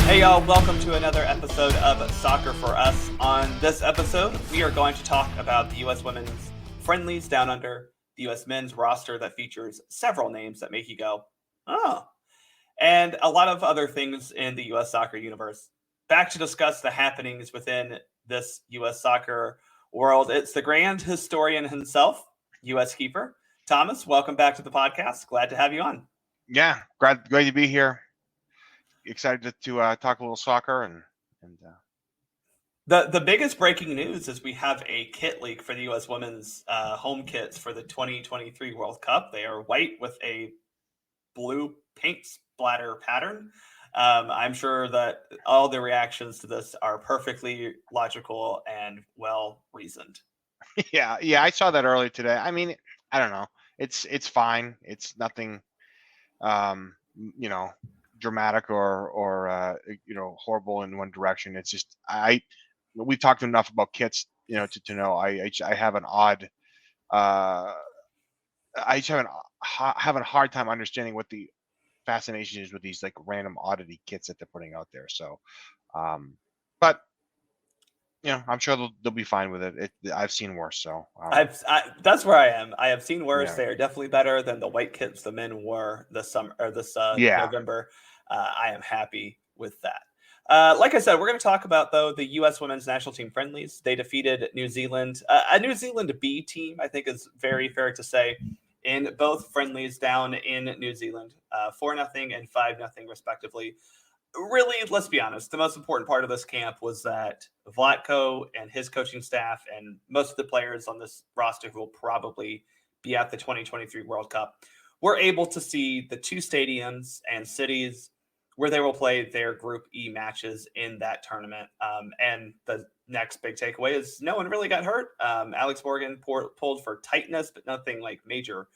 Hey y'all, welcome to another episode of Soccer for Us. On this episode, we are going to talk about the U.S. women's friendlies down under, the U.S. men's roster that features several names that make you go, oh, and a lot of other things in the U.S. soccer universe. Back to discuss the happenings within this U.S. soccer world, it's the grand historian himself, U.S. keeper. Thomas, welcome back to the podcast. Glad to have you on. Yeah, great to be here. Excited to talk a little soccer and The biggest breaking news is we have a kit leak for the U.S. women's home kits for the 2023 World Cup. They are white with a blue paint splatter pattern. I'm sure that all the reactions to this are perfectly logical and well reasoned. yeah, I saw that earlier today. I mean, I don't know. It's fine. It's nothing, um, you know, dramatic or horrible in one direction. It's just we've talked enough about kits, to know I have an odd I just have a hard time understanding what the fascination is with these like random oddity kits that they're putting out there. So, but I'm sure they'll be fine with it. I've seen worse, so That's where I am. I have seen worse. yeah, They are definitely better than the white kits the men wore this summer or this yeah, November. I am happy with that. Like I said, we're going to talk about though the U.S. women's national team friendlies. They defeated New Zealand, a New Zealand B team. I think is very fair to say, in both friendlies down in New Zealand, 4-0 and 5-0 respectively. Really, let's be honest, the most important part of this camp was that Vlatko and his coaching staff and most of the players on this roster who will probably be at the 2023 World Cup were able to see the two stadiums and cities where they will play their Group E matches in that tournament. And the next big takeaway is no one really got hurt. Alex Morgan pulled for tightness, but nothing like major.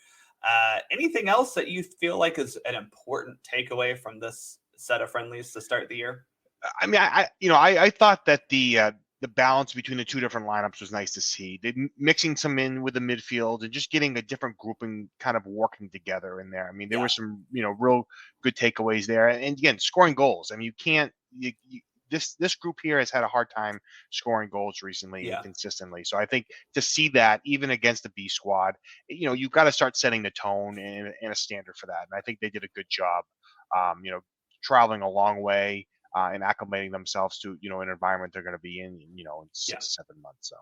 Anything else that you feel like is an important takeaway from this set of friendlies to start the year? I mean, I thought that the balance between the two different lineups was nice to see. They mixing some in with the midfield and just getting a different grouping kind of working together in there. I mean, there were some real good takeaways there, and again, scoring goals. I mean, you can't. This group here has had a hard time scoring goals recently and Yeah. consistently. So I think to see that even against the B squad, you've got to start setting the tone and a standard for that. And I think they did a good job. Traveling a long way and acclimating themselves to an environment they're going to be in 6 7 months. So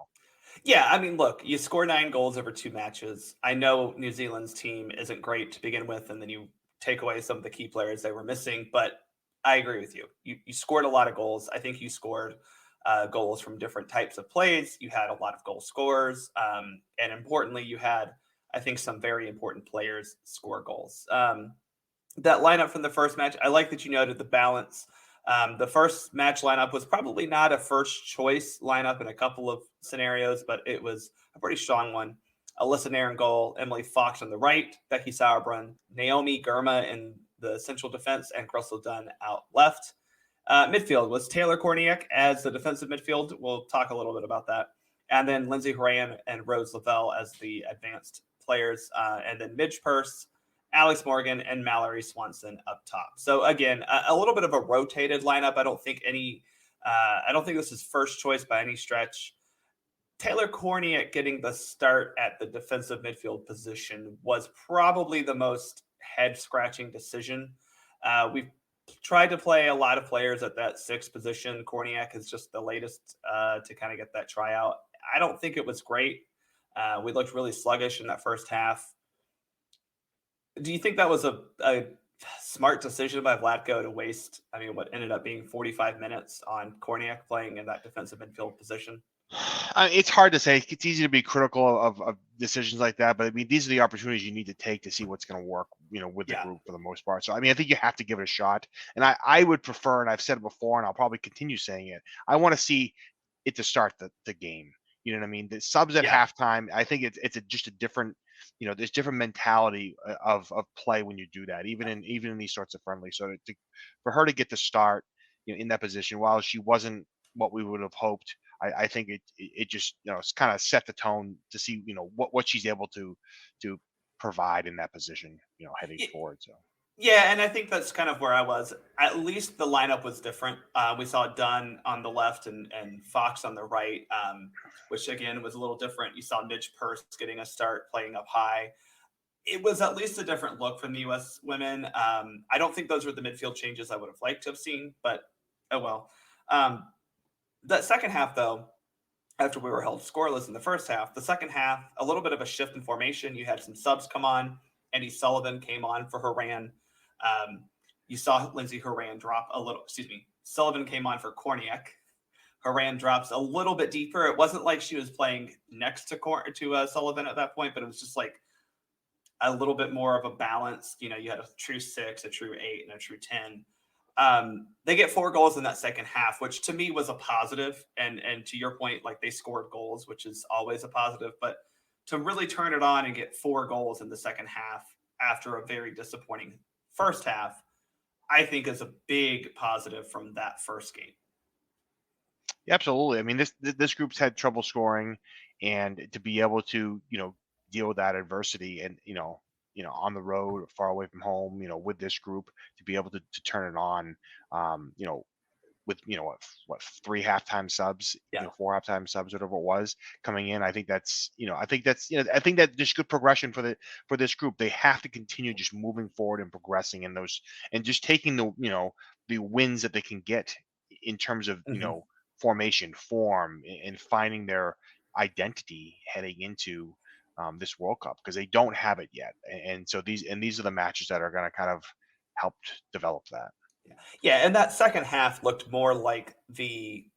Yeah, I mean, look, you score 9 goals over 2 matches. I know New Zealand's team isn't great to begin with, and then you take away some of the key players they were missing. But I agree with you. You scored a lot of goals. I think you scored goals from different types of plays. You had a lot of goal scorers, and importantly, you had I think some very important players score goals. That lineup from the first match, I like that you noted the balance. The first match lineup was probably not a first choice lineup in a couple of scenarios, but it was a pretty strong one. Alyssa Nair in goal, Emily Fox on the right, Becky Sauerbrunn, Naomi Gurma in the central defense, and Crystal Dunn out left. Midfield was Taylor Korniak as the defensive midfield. We'll talk a little bit about that. And then Lindsay Horan and Rose Lavelle as the advanced players. And then Midge Purse, Alex Morgan, and Mallory Swanson up top. So again, a little bit of a rotated lineup. I don't think this is first choice by any stretch. Taylor Korniak getting the start at the defensive midfield position was probably the most head scratching decision. We've tried to play a lot of players at that sixth position. Korniak is just the latest to kind of get that tryout. I don't think it was great. We looked really sluggish in that first half. Do you think that was a smart decision by Vlatko to waste, what ended up being 45 minutes on Korniak playing in that defensive midfield position? it's hard to say. It's easy to be critical of decisions like that, but I mean, these are the opportunities you need to take to see what's going to work, with the group for the most part. So, I mean, I think you have to give it a shot. And I would prefer, and I've said it before, and I'll probably continue saying it, I want to see it to start the game. You know what I mean? The subs at halftime, I think it's just a different, there's different mentality of play when you do that, even in these sorts of friendlies. So for her to get the start, in that position, while she wasn't what we would have hoped, I think it just it's kind of set the tone to see what she's able to provide in that position heading forward. So Yeah, and I think that's kind of where I was. At least the lineup was different. We saw Dunn on the left and Fox on the right, which again was a little different. You saw Midge Purse getting a start playing up high. It was at least a different look from the U.S. women. I don't think those were the midfield changes I would have liked to have seen, but oh well. Um, that second half, though, after we were held scoreless in the first half, the second half, a little bit of a shift in formation. You had some subs come on. Andy Sullivan came on for Horan. Um, you saw Lindsay Horan drop a little, excuse me, Sullivan came on for Korniak. Horan drops a little bit deeper. It wasn't like she was playing next to Sullivan at that point, but it was just like a little bit more of a balance. You know, you had a true 6, a true 8, and a true 10. They get 4 goals in that second half, which to me was a positive. And to your point, like they scored goals, which is always a positive. But to really turn it on and get 4 goals in the second half after a very disappointing first half, I think is a big positive from that first game. Yeah, absolutely. I mean, this group's had trouble scoring, and to be able to deal with that adversity, and on the road, far away from home, with this group, to be able to turn it on, um, you know, with what 3 halftime subs, Yeah. 4 halftime subs, whatever it was coming in. I think that's I think that there's good progression for this group. They have to continue just moving forward and progressing in those, and just taking the wins that they can get in terms of Mhm. formation, form, and finding their identity heading into this World Cup, because they don't have it yet. And so these are the matches that are going to kind of help develop that. Yeah. And that second half looked more like the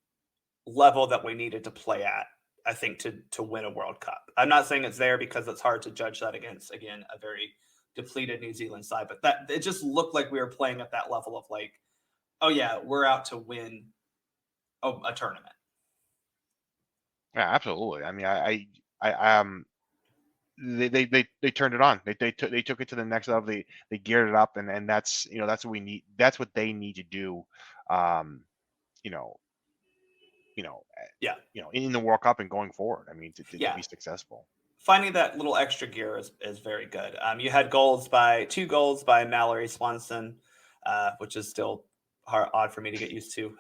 level that we needed to play at, I think, to win a World Cup. I'm not saying it's there because it's hard to judge that against, again, a very depleted New Zealand side, but that it just looked like we were playing at that level of like, oh yeah, we're out to win a tournament. Yeah, absolutely. I mean, they turned it on. They took it to the next level. They geared it up, and that's what we need. That's what they need to do. Um, you know, you know, Yeah, in the World Cup and going forward. I mean, to yeah. be successful. Finding that little extra gear is very good. You had 2 goals by Mallory Swanson, which is still odd for me to get used to.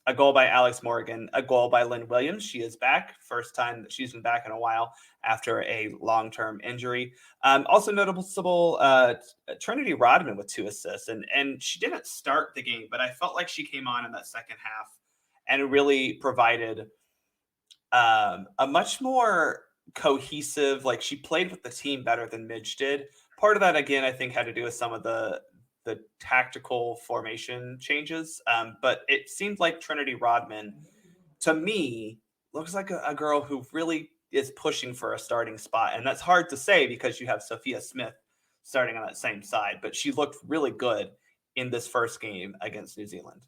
A goal by Alex Morgan, a goal by Lynn Williams. She is back, first time that she's been back in a while after a long-term injury. Also noticeable, Trinity Rodman with 2 assists, and she didn't start the game, but I felt like she came on in that second half and really provided a much more cohesive, like she played with the team better than Midge did. Part of that, again, I think had to do with some of the tactical formation changes. But it seemed like Trinity Rodman, to me, looks like a girl who really is pushing for a starting spot. And that's hard to say because you have Sophia Smith starting on that same side, but she looked really good in this first game against New Zealand.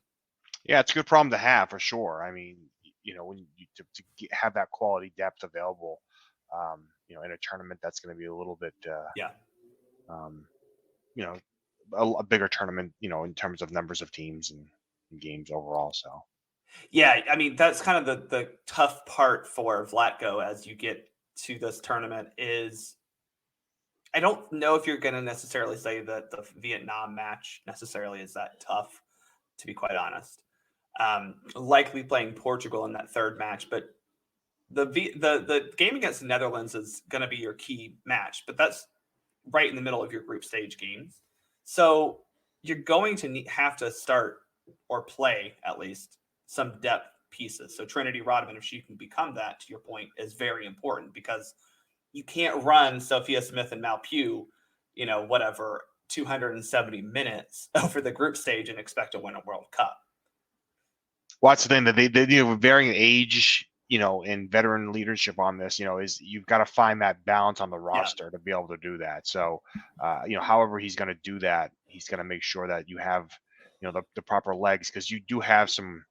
Yeah, it's a good problem to have for sure. I mean, when you have that quality depth available, in a tournament that's going to be a little bit, Yeah. um, you know, a bigger tournament, in terms of numbers of teams and games overall. So. Yeah, I mean that's kind of the tough part for Vlatko as you get to this tournament is I don't know if you're going to necessarily say that the Vietnam match necessarily is that tough, to be quite honest. Likely playing Portugal in that third match, but the game against the Netherlands is going to be your key match, but that's right in the middle of your group stage games. So you're going to have to start or play at least some depth pieces. So Trinity Rodman, if she can become that, to your point, is very important because you can't run Sophia Smith and Mal Pugh, whatever, 270 minutes over the group stage and expect to win a World Cup. Well, that's the thing that they varying age, and veteran leadership on this, is you've got to find that balance on the roster to be able to do that. So, however he's going to do that, he's going to make sure that you have, the proper legs, because you do have some,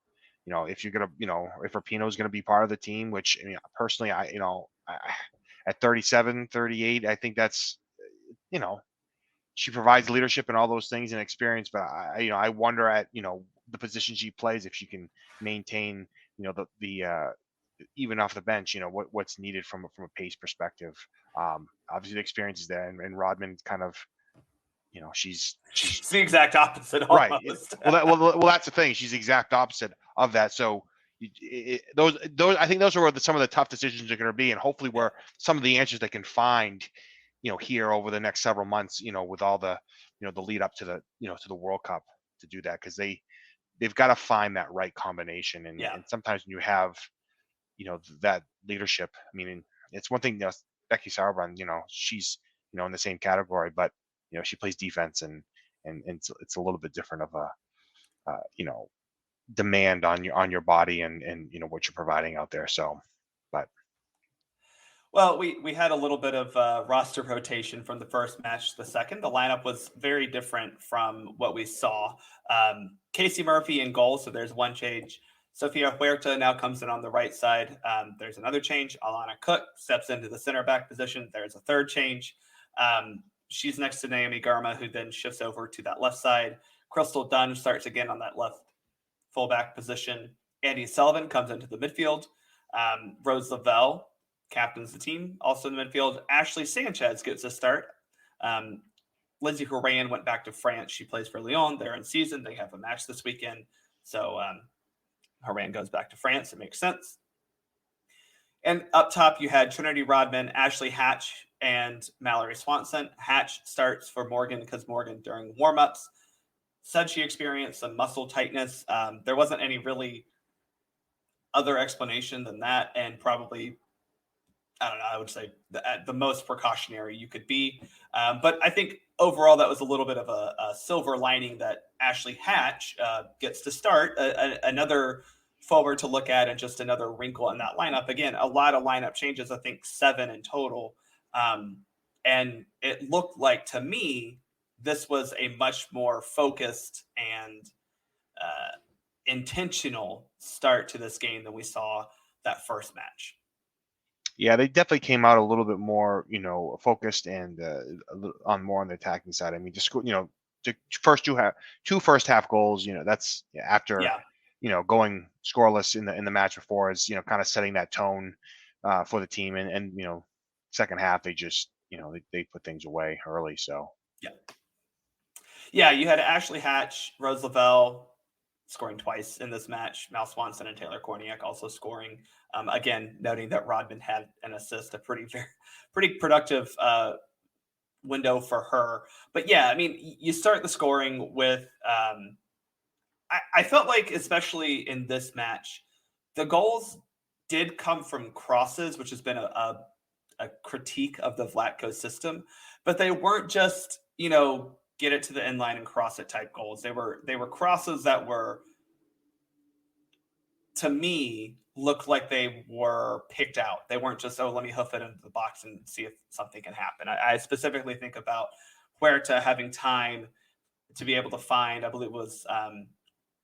if you're going to, if Rapinoe is going to be part of the team, which I mean, personally, at 37, 38, I think that's, she provides leadership and all those things and experience, but I wonder at, the position she plays, if she can maintain, the even off the bench, what's needed from a pace perspective. Obviously the experience is there, and Rodman kind of, she's It's the exact opposite right. almost. Well, that's the thing. She's the exact opposite of that. So those I think those are some of the tough decisions are going to be, and hopefully where some of the answers they can find, here over the next several months, with all the, the lead up to the, to the World Cup to do that, because they've got to find that right combination, and sometimes when you have, that leadership. I mean, it's one thing, Becky Sauerbrunn, she's, in the same category, but she plays defense, and it's a little bit different of a, demand on your body and what you're providing out there. So, but Well, we had a little bit of roster rotation from the first match to the second. The lineup was very different from what we saw. Casey Murphy in goal, so there's one change. Sofia Huerta now comes in on the right side. There's another change. Alana Cook steps into the center back position. There's a third change. She's next to Naomi Garma, who then shifts over to that left side. Crystal Dunn starts again on that left fullback position. Andy Sullivan comes into the midfield. Rose Lavelle captains the team, also in the midfield. Ashley Sanchez gets a start. Lindsay Horan went back to France. She plays for Lyon. They're in season. They have a match this weekend. So Horan goes back to France. It makes sense. And up top, you had Trinity Rodman, Ashley Hatch, and Mallory Swanson. Hatch starts for Morgan because Morgan, during warmups, said she experienced some muscle tightness. There wasn't any really other explanation than that, and probably, I don't know, I would say the most precautionary you could be. But I think overall that was a little bit of a silver lining that Ashley Hatch gets to start, another forward to look at, and just another wrinkle in that lineup. Again, a lot of lineup changes, I think 7 in total. And it looked like, to me, this was a much more focused and intentional start to this game than we saw that first match. Yeah, they definitely came out a little bit more, focused and on the attacking side. I mean, just the first two first half goals, that's after going scoreless in the match before, is kind of setting that tone for the team, and second half they just they put things away early. So yeah, you had Ashley Hatch, Rose Lavelle scoring twice in this match. Mal Swanson and Taylor Korniak also scoring. Again, noting that Rodman had an assist, a pretty productive window for her. But yeah, I mean, you start the scoring with. I felt like, especially in this match, the goals did come from crosses, which has been a critique of the Vlatko system, but they weren't just get it to the end line and cross it type goals. They were crosses that were, to me, looked like they were picked out. They weren't just, let me hoof it into the box and see if something can happen. I specifically think about Huerta having time to be able to find, I believe it was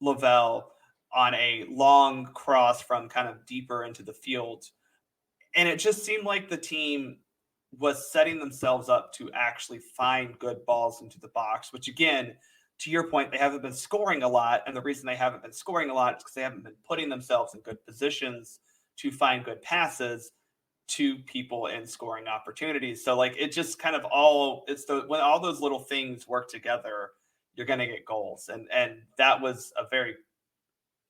Lavelle, on a long cross from kind of deeper into the field. And it just seemed like the team was setting themselves up to actually find good balls into the box, which, again, to your point, they haven't been scoring a lot. And the reason they haven't been scoring a lot is because they haven't been putting themselves in good positions to find good passes to people in scoring opportunities. So it just kind of when all those little things work together, you're going to get goals. And that was a very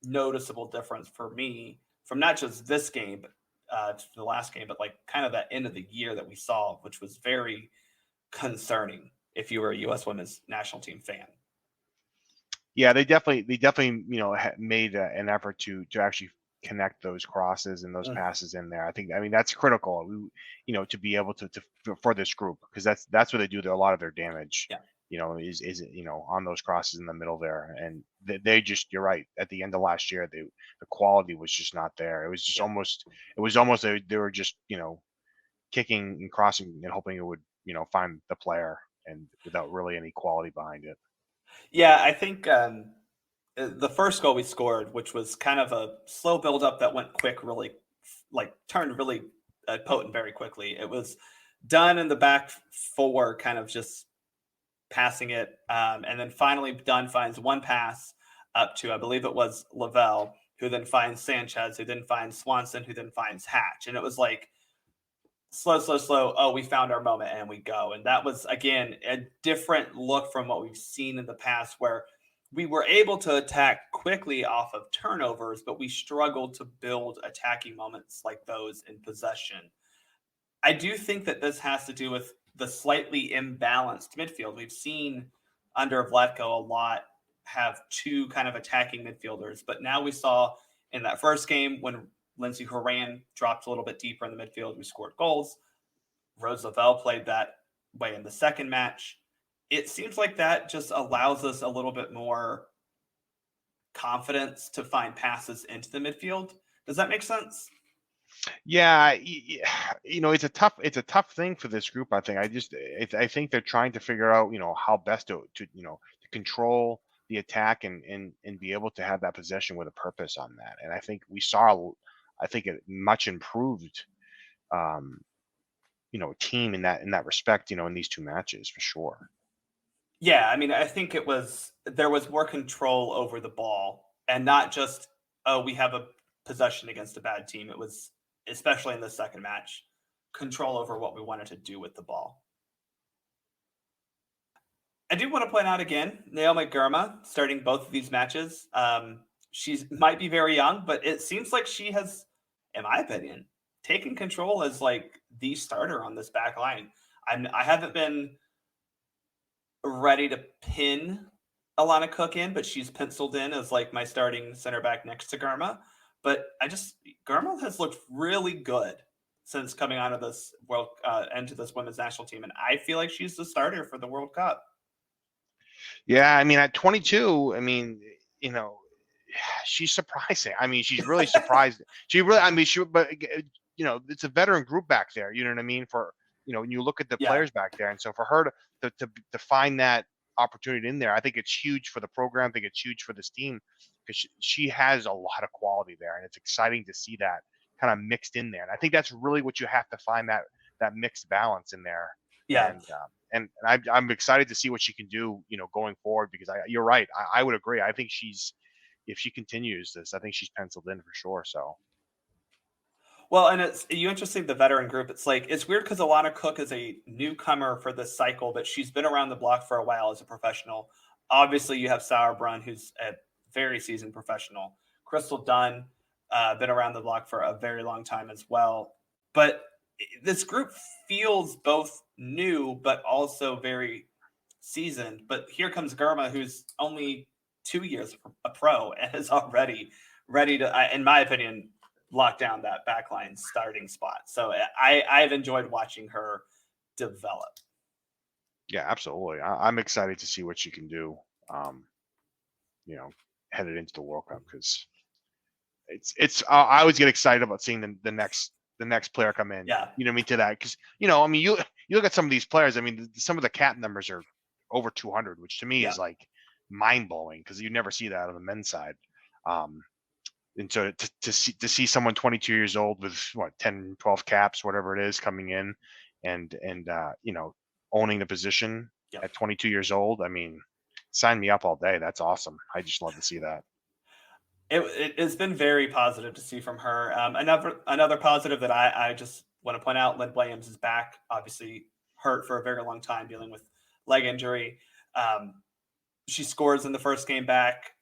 noticeable difference for me from not just this game, but to the last game, but kind of that end of the year that we saw, which was very concerning if you were a U.S. women's national team fan. Yeah, they definitely made an effort to actually connect those crosses and those passes in there. I mean that's critical, to be able to for this group, because that's where they do a lot of their damage. Yeah. Is on those crosses in the middle there, and they just, you're right. At the end of last year, the quality was just not there. It was just almost they were just kicking and crossing and hoping it would find the player, and without really any quality behind it. Yeah, I think the first goal we scored, which was kind of a slow build up that went quick, really turned really potent very quickly. It was done in the back four, kind of just passing it. And then finally Dunn finds one pass up to, I believe it was Lavelle, who then finds Sanchez, who then finds Swanson, who then finds Hatch. And it was slow. Oh, we found our moment and we go. And that was, again, a different look from what we've seen in the past, where we were able to attack quickly off of turnovers, but we struggled to build attacking moments like those in possession. I do think that this has to do with the slightly imbalanced midfield. We've seen under Vlatko a lot have two kind of attacking midfielders, but now we saw in that first game when Lindsey Horan dropped a little bit deeper in the midfield, we scored goals. Rose Lavelle played that way in the second match. It seems like that just allows us a little bit more confidence to find passes into the midfield. Does that make sense? Yeah, it's a tough thing for this group. I think I think they're trying to figure out, how best to control the attack and be able to have that possession with a purpose on that. And I think we saw, I think, a much improved, team in that respect, in these two matches for sure. Yeah, I mean, I think there was more control over the ball, and not just, oh, we have a possession against a bad team. It was, especially in the second match, control over what we wanted to do with the ball. I do want to point out again, Naomi Girma starting both of these matches. She might be very young, but it seems like she has, in my opinion, taken control as like the starter on this back line. I haven't been ready to pin Alana Cook in, but she's penciled in as like my starting center back next to Girma. But Girma has looked really good since coming out of this into this women's national team, and I feel like she's the starter for the World Cup. Yeah, I mean, at 22, I mean, she's surprising. I mean, she's really surprised. But it's a veteran group back there. You know what I mean? For when you look at the players back there, and so for her to find that opportunity in there, I think it's huge for the program. I think it's huge for this team because she has a lot of quality there, and it's exciting to see that kind of mixed in there. And I think that's really what you have to find, that mixed balance in there. Yeah. And I'm excited to see what she can do, going forward, because you're right. I would agree. I think if she continues this, I think she's penciled in for sure. So. Well, and it's interesting, the veteran group. It's weird because Alana Cook is a newcomer for this cycle, but she's been around the block for a while as a professional. Obviously, you have Sauerbrunn, who's a very seasoned professional. Crystal Dunn, been around the block for a very long time as well. But this group feels both new, but also very seasoned. But here comes Girma, who's only 2 years a pro and is already ready to, in my opinion, lock down that backline starting spot. So I've enjoyed watching her develop. Yeah, absolutely. I'm excited to see what she can do, headed into the World Cup, because I always get excited about seeing the next player come in. Yeah. You know what I mean? To that, because you look at some of these players. I mean, some of the cap numbers are over 200, which to me is like mind blowing, because you never see that on the men's side. And so to see someone 22 years old with 10, 12 caps, whatever it is, coming in and owning the position at 22 years old. I mean, sign me up all day. That's awesome. I just love to see that. It's been very positive to see from her. Another positive that I just want to point out, Lynn Williams is back, obviously hurt for a very long time, dealing with leg injury. She scores in the first game back.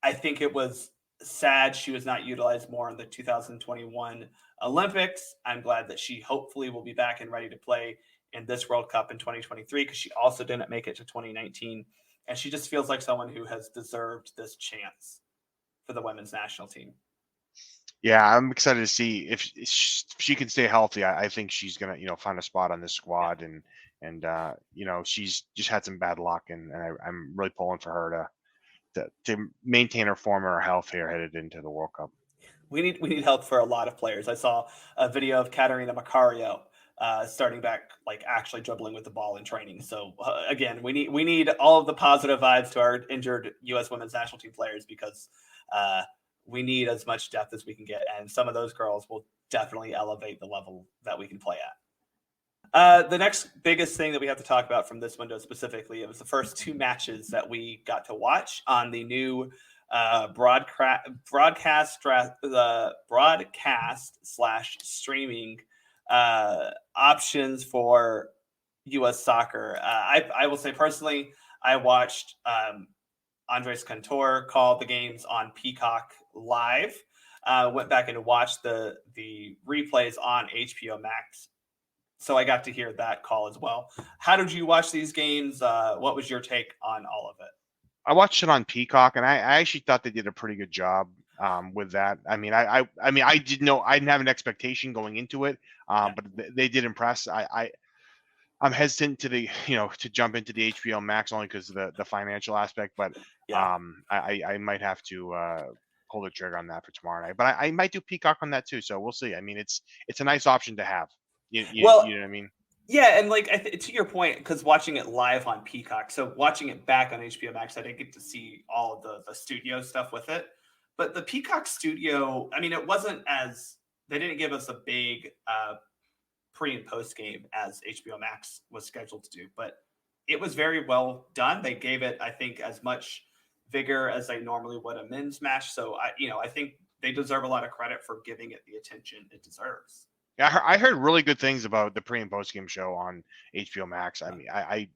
I think it was sad she was not utilized more in the 2021 Olympics. I'm glad that she hopefully will be back and ready to play in this World Cup in 2023, because she also didn't make it to 2019. And she just feels like someone who has deserved this chance for the women's national team. Yeah, I'm excited to see if she can stay healthy. I think she's gonna, find a spot on this squad, and she's just had some bad luck, and I'm really pulling for her to maintain her form and her health here headed into the World Cup. We need help for a lot of players. I saw a video of Katerina Macario starting back, like actually dribbling with the ball in training. So again, we need all of the positive vibes to our injured U.S. women's national team players, because we need as much depth as we can get, and some of those girls will definitely elevate the level that we can play at. The next biggest thing that we have to talk about from this window specifically, it was the first two matches that we got to watch on the new broadcast/streaming options for U.S. soccer. I will say personally, I watched Andres Cantor call the games on Peacock live. Went back and watched the replays on HBO Max, so I got to hear that call as well. How did you watch these games? What was your take on all of it? I watched it on Peacock, and I actually thought they did a pretty good job with that. I mean, I didn't know, I didn't have an expectation going into it, but they did impress. I'm hesitant to jump into the HBO Max only because of the financial aspect, but Yeah. I might have to pull the trigger on that for tomorrow night. But I might do Peacock on that too, so we'll see. I mean, it's a nice option to have. Well, You know what I mean? yeah, and like to your point, because watching it live on Peacock, so watching it back on HBO Max, I didn't get to see all of the studio stuff with it. But the Peacock studio, I mean, it wasn't as they didn't give us a big pre and post game as HBO Max was scheduled to do, but it was very well done. They gave it, I think, as much vigor as they normally would a men's match. So I think they deserve a lot of credit for giving it the attention it deserves. Yeah, I heard really good things about the pre and post game show on HBO Max. I mean, I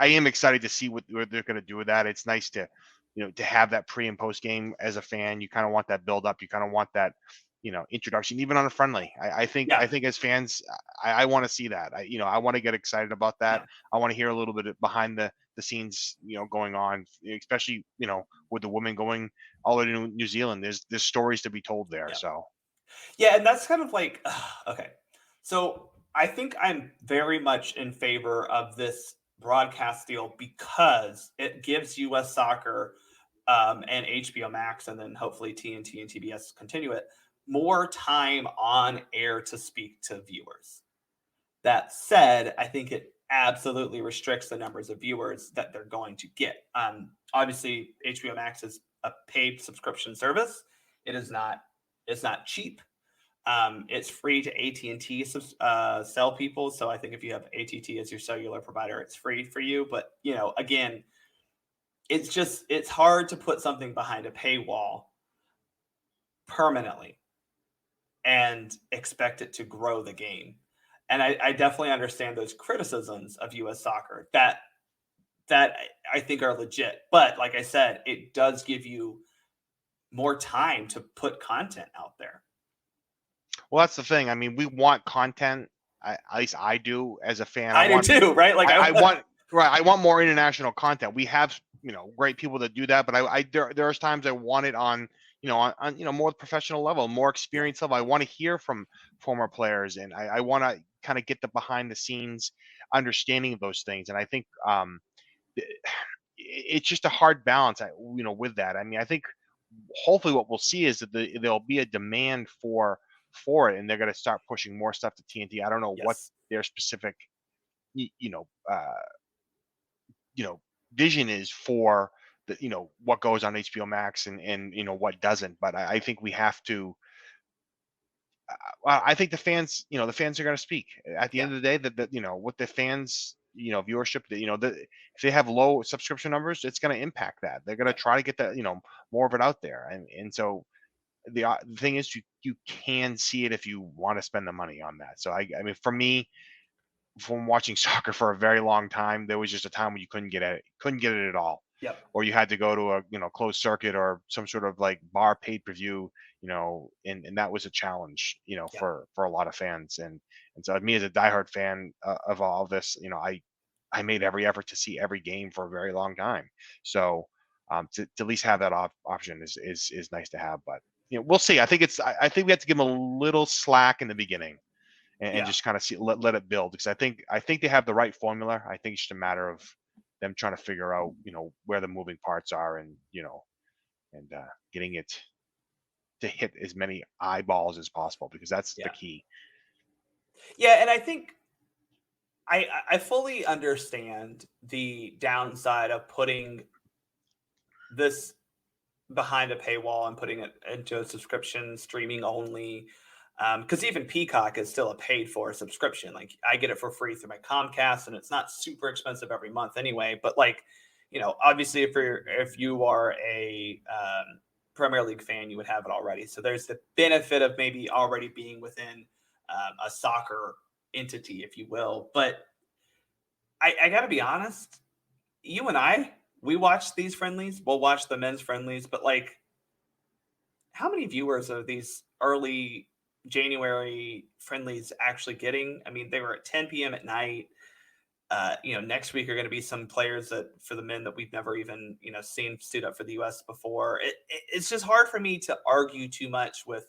am excited to see what they're going to do with that. It's nice to, to have that pre and post game as a fan. You kind of want that build up. You kind of want that, introduction, even on a friendly. I think as fans, I want to see that. I want to get excited about that. Yeah. I want to hear a little bit behind the scenes, going on, especially, with the women going all the way to New Zealand. There's stories to be told there. Yeah. So. Yeah, and that's kind of like okay. So I think I'm very much in favor of this broadcast deal because it gives U.S. Soccer and HBO Max, and then hopefully TNT and TBS continue it, more time on air to speak to viewers. That said, I think it absolutely restricts the numbers of viewers that they're going to get. Obviously, HBO Max is a paid subscription service. It is not. It's not cheap. It's free to AT&T cell people. So I think if you have AT&T as your cellular provider, it's free for you. But, again, it's hard to put something behind a paywall permanently and expect it to grow the game. And I definitely understand those criticisms of U.S. soccer that I think are legit. But like I said, it does give you more time to put content out there. Well, that's the thing. I mean, we want content. At least I do as a fan. I do too, right? Like I want right. I want more international content. We have great people that do that, but there's times I want it on on more professional level, more experience level. I want to hear from former players, and I want to kind of get the behind the scenes understanding of those things. And I think it's just a hard balance. With that. I mean, I think hopefully what we'll see is that there'll be a demand for it, and they're going to start pushing more stuff to TNT. I don't know what their specific, vision is for the, what goes on HBO Max and what doesn't. But I think we have to. I think the fans are going to speak at the end of the day. That what the fans, viewership, if they have low subscription numbers, it's going to impact that. They're going to try to get that, more of it out there, and so. The thing is, you can see it if you want to spend the money on that. So I mean, for me, from watching soccer for a very long time, there was just a time when you couldn't get it at all. Yep. Or you had to go to a closed circuit or some sort of like bar paid per view, and that was a challenge, for a lot of fans. And so me as a diehard fan of all of this, I made every effort to see every game for a very long time. So to at least have that option is nice to have, but. We'll see. I think we have to give them a little slack in the beginning, and just kind of see let it build, because I think they have the right formula. I think it's just a matter of them trying to figure out where the moving parts are, and and getting it to hit as many eyeballs as possible, because that's the key. Yeah, and I think I fully understand the downside of putting this behind a paywall and putting it into a subscription streaming only, because even Peacock is still a paid for subscription. Like I get it for free through my Comcast, and it's not super expensive every month anyway. But like, obviously if you are a Premier League fan, you would have it already. So there's the benefit of maybe already being within a soccer entity, if you will. But I got to be honest, you and we watch these friendlies. We'll watch the men's friendlies, but like, how many viewers are these early January friendlies actually getting? I mean, they were at 10 p.m. at night. Next week are going to be some players that for the men that we've never even, seen suit up for the U.S. before. It's just hard for me to argue too much with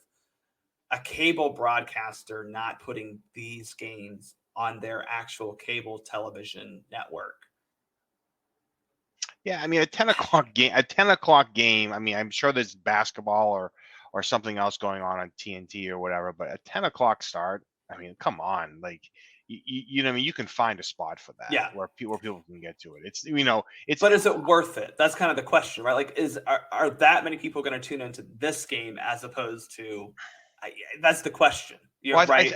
a cable broadcaster not putting these games on their actual cable television network. Yeah, I mean a 10 o'clock game. I mean, I'm sure there's basketball or something else going on TNT or whatever, but a 10 o'clock start. I mean, come on, like you know, I mean, you can find a spot for that Yeah. where people can get to it. It's But is it worth it? That's kind of the question, right? Like, are that many people going to tune into this game as opposed to? That's the question. You're well, right.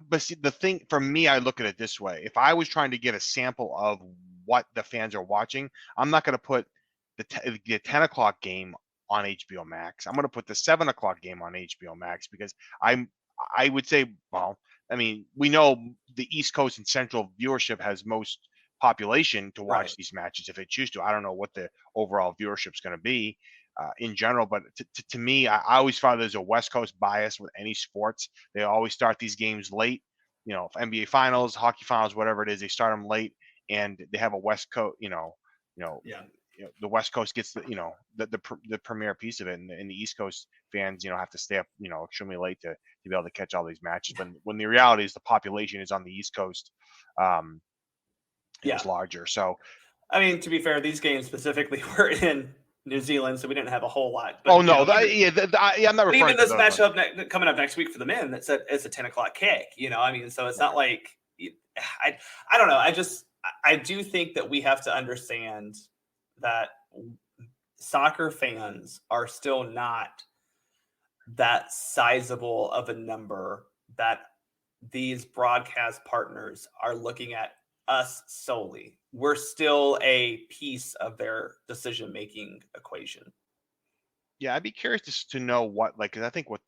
But see, the thing for me, I look at it this way: if I was trying to get a sample of what the fans are watching, I'm not going to put the 10 o'clock game on HBO Max. I'm going to put the 7 o'clock game on HBO Max because I would say, well, I mean, we know the East Coast and Central viewership has most population to watch these matches if they choose to. I don't know what the overall viewership is going to be in general, but to me, I always found there's a West Coast bias with any sports. They always start these games late. NBA finals, hockey finals, whatever it is, they start them late, and they have a West Coast. Yeah. The West Coast gets the premier piece of it, and the East Coast fans, have to stay up, extremely late to be able to catch all these matches. When the reality is the population is on the East Coast, it's larger. So, I mean, to be fair, these games specifically were in New Zealand, so we didn't have a whole lot. But, I'm not referring even this to matchup coming up next week for the men, it's a 10 o'clock kick. I mean, so it's not like I don't know. I do think that we have to understand that soccer fans are still not that sizable of a number that these broadcast partners are looking at us solely. We're still a piece of their decision-making equation. Yeah, I'd be curious to know what, like, 'cause I think what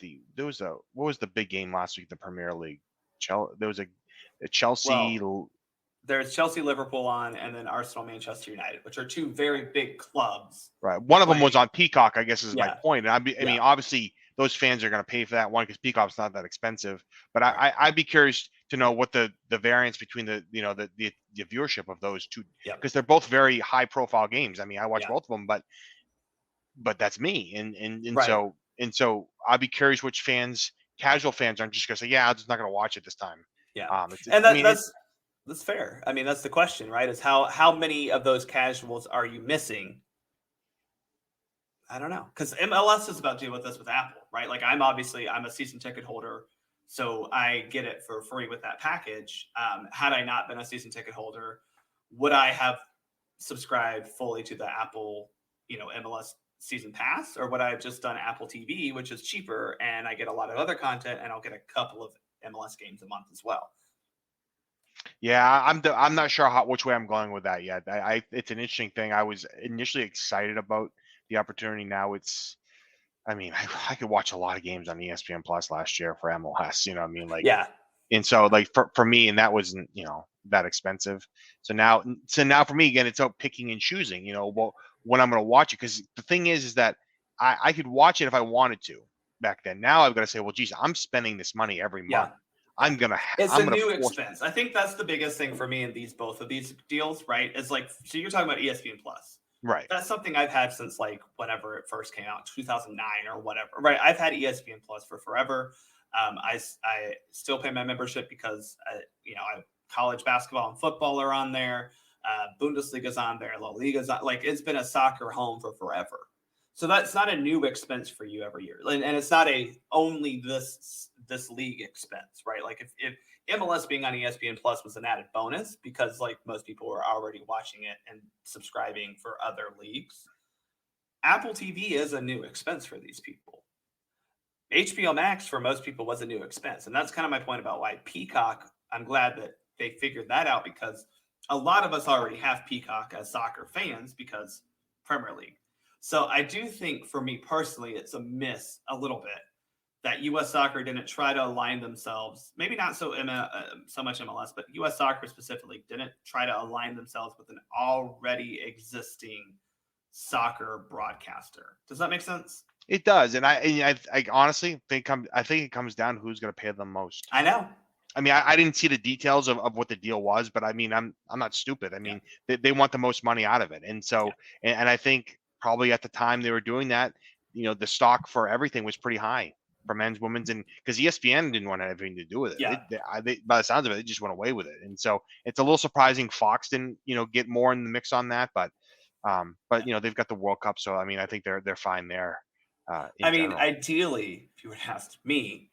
was the big game last week, the Premier League? There was a Chelsea. Well, there's Chelsea, Liverpool on, and then Arsenal, Manchester United, which are two very big clubs. Right. One of them was on Peacock, I guess is my point. And I mean, obviously those fans are going to pay for that one because Peacock's not that expensive. But I'd be curious to know what the variance between the viewership of those two, because they're both very high profile games. I mean, I watch both of them, but that's me. And so I'd be curious which casual fans aren't just going to say, yeah, I'm just not going to watch it this time. Yeah. That's fair. I mean, that's the question, right? Is how many of those casuals are you missing? I don't know, because MLS is about to deal with this with Apple, right? Like I'm a season ticket holder, so I get it for free with that package. Had I not been a season ticket holder, would I have subscribed fully to the Apple, MLS season pass, or would I have just done Apple TV, which is cheaper, and I get a lot of other content, and I'll get a couple of MLS games a month as well? Yeah, I'm not sure which way I'm going with that yet. It's an interesting thing. I was initially excited about the opportunity. Now I mean, I could watch a lot of games on ESPN Plus last year for MLS. You know what I mean? Like, and so like for me, and that wasn't that expensive. So now for me again, it's about picking and choosing. When I'm going to watch it, because the thing is that I could watch it if I wanted to back then. Now I've got to say, well, geez, I'm spending this money every month. It's a new expense. I think that's the biggest thing for me in both of these deals, right? Is like, so you're talking about ESPN Plus, right? That's something I've had since like whenever it first came out, 2009 or whatever, right? I've had ESPN Plus for forever. I still pay my membership because college basketball and football are on there. Bundesliga's on there. La Liga's on. Like it's been a soccer home for forever. So that's not a new expense for you every year. And it's not only this league expense, right? Like if MLS being on ESPN Plus was an added bonus because like most people were already watching it and subscribing for other leagues, Apple TV is a new expense for these people. HBO Max for most people was a new expense. And that's kind of my point about why Peacock, I'm glad that they figured that out because a lot of us already have Peacock as soccer fans because Premier League. So I do think for me personally, it's a miss a little bit that U.S. Soccer didn't try to align themselves, maybe not so so much MLS, but U.S. Soccer specifically didn't try to align themselves with an already existing soccer broadcaster. Does that make sense? It does, and I honestly think I think it comes down to who's going to pay them most. I know. I mean, I didn't see the details of what the deal was, but I mean, I'm not stupid. I mean, they want the most money out of it, and so and I think probably at the time they were doing that, the stock for everything was pretty high for men's, women's, and because ESPN didn't want anything to do with it. Yeah. They, by the sounds of it, they just went away with it, and so it's a little surprising Fox didn't get more in the mix on that, but they've got the World Cup, so I mean, I think they're fine there. I mean, ideally, if you would ask me,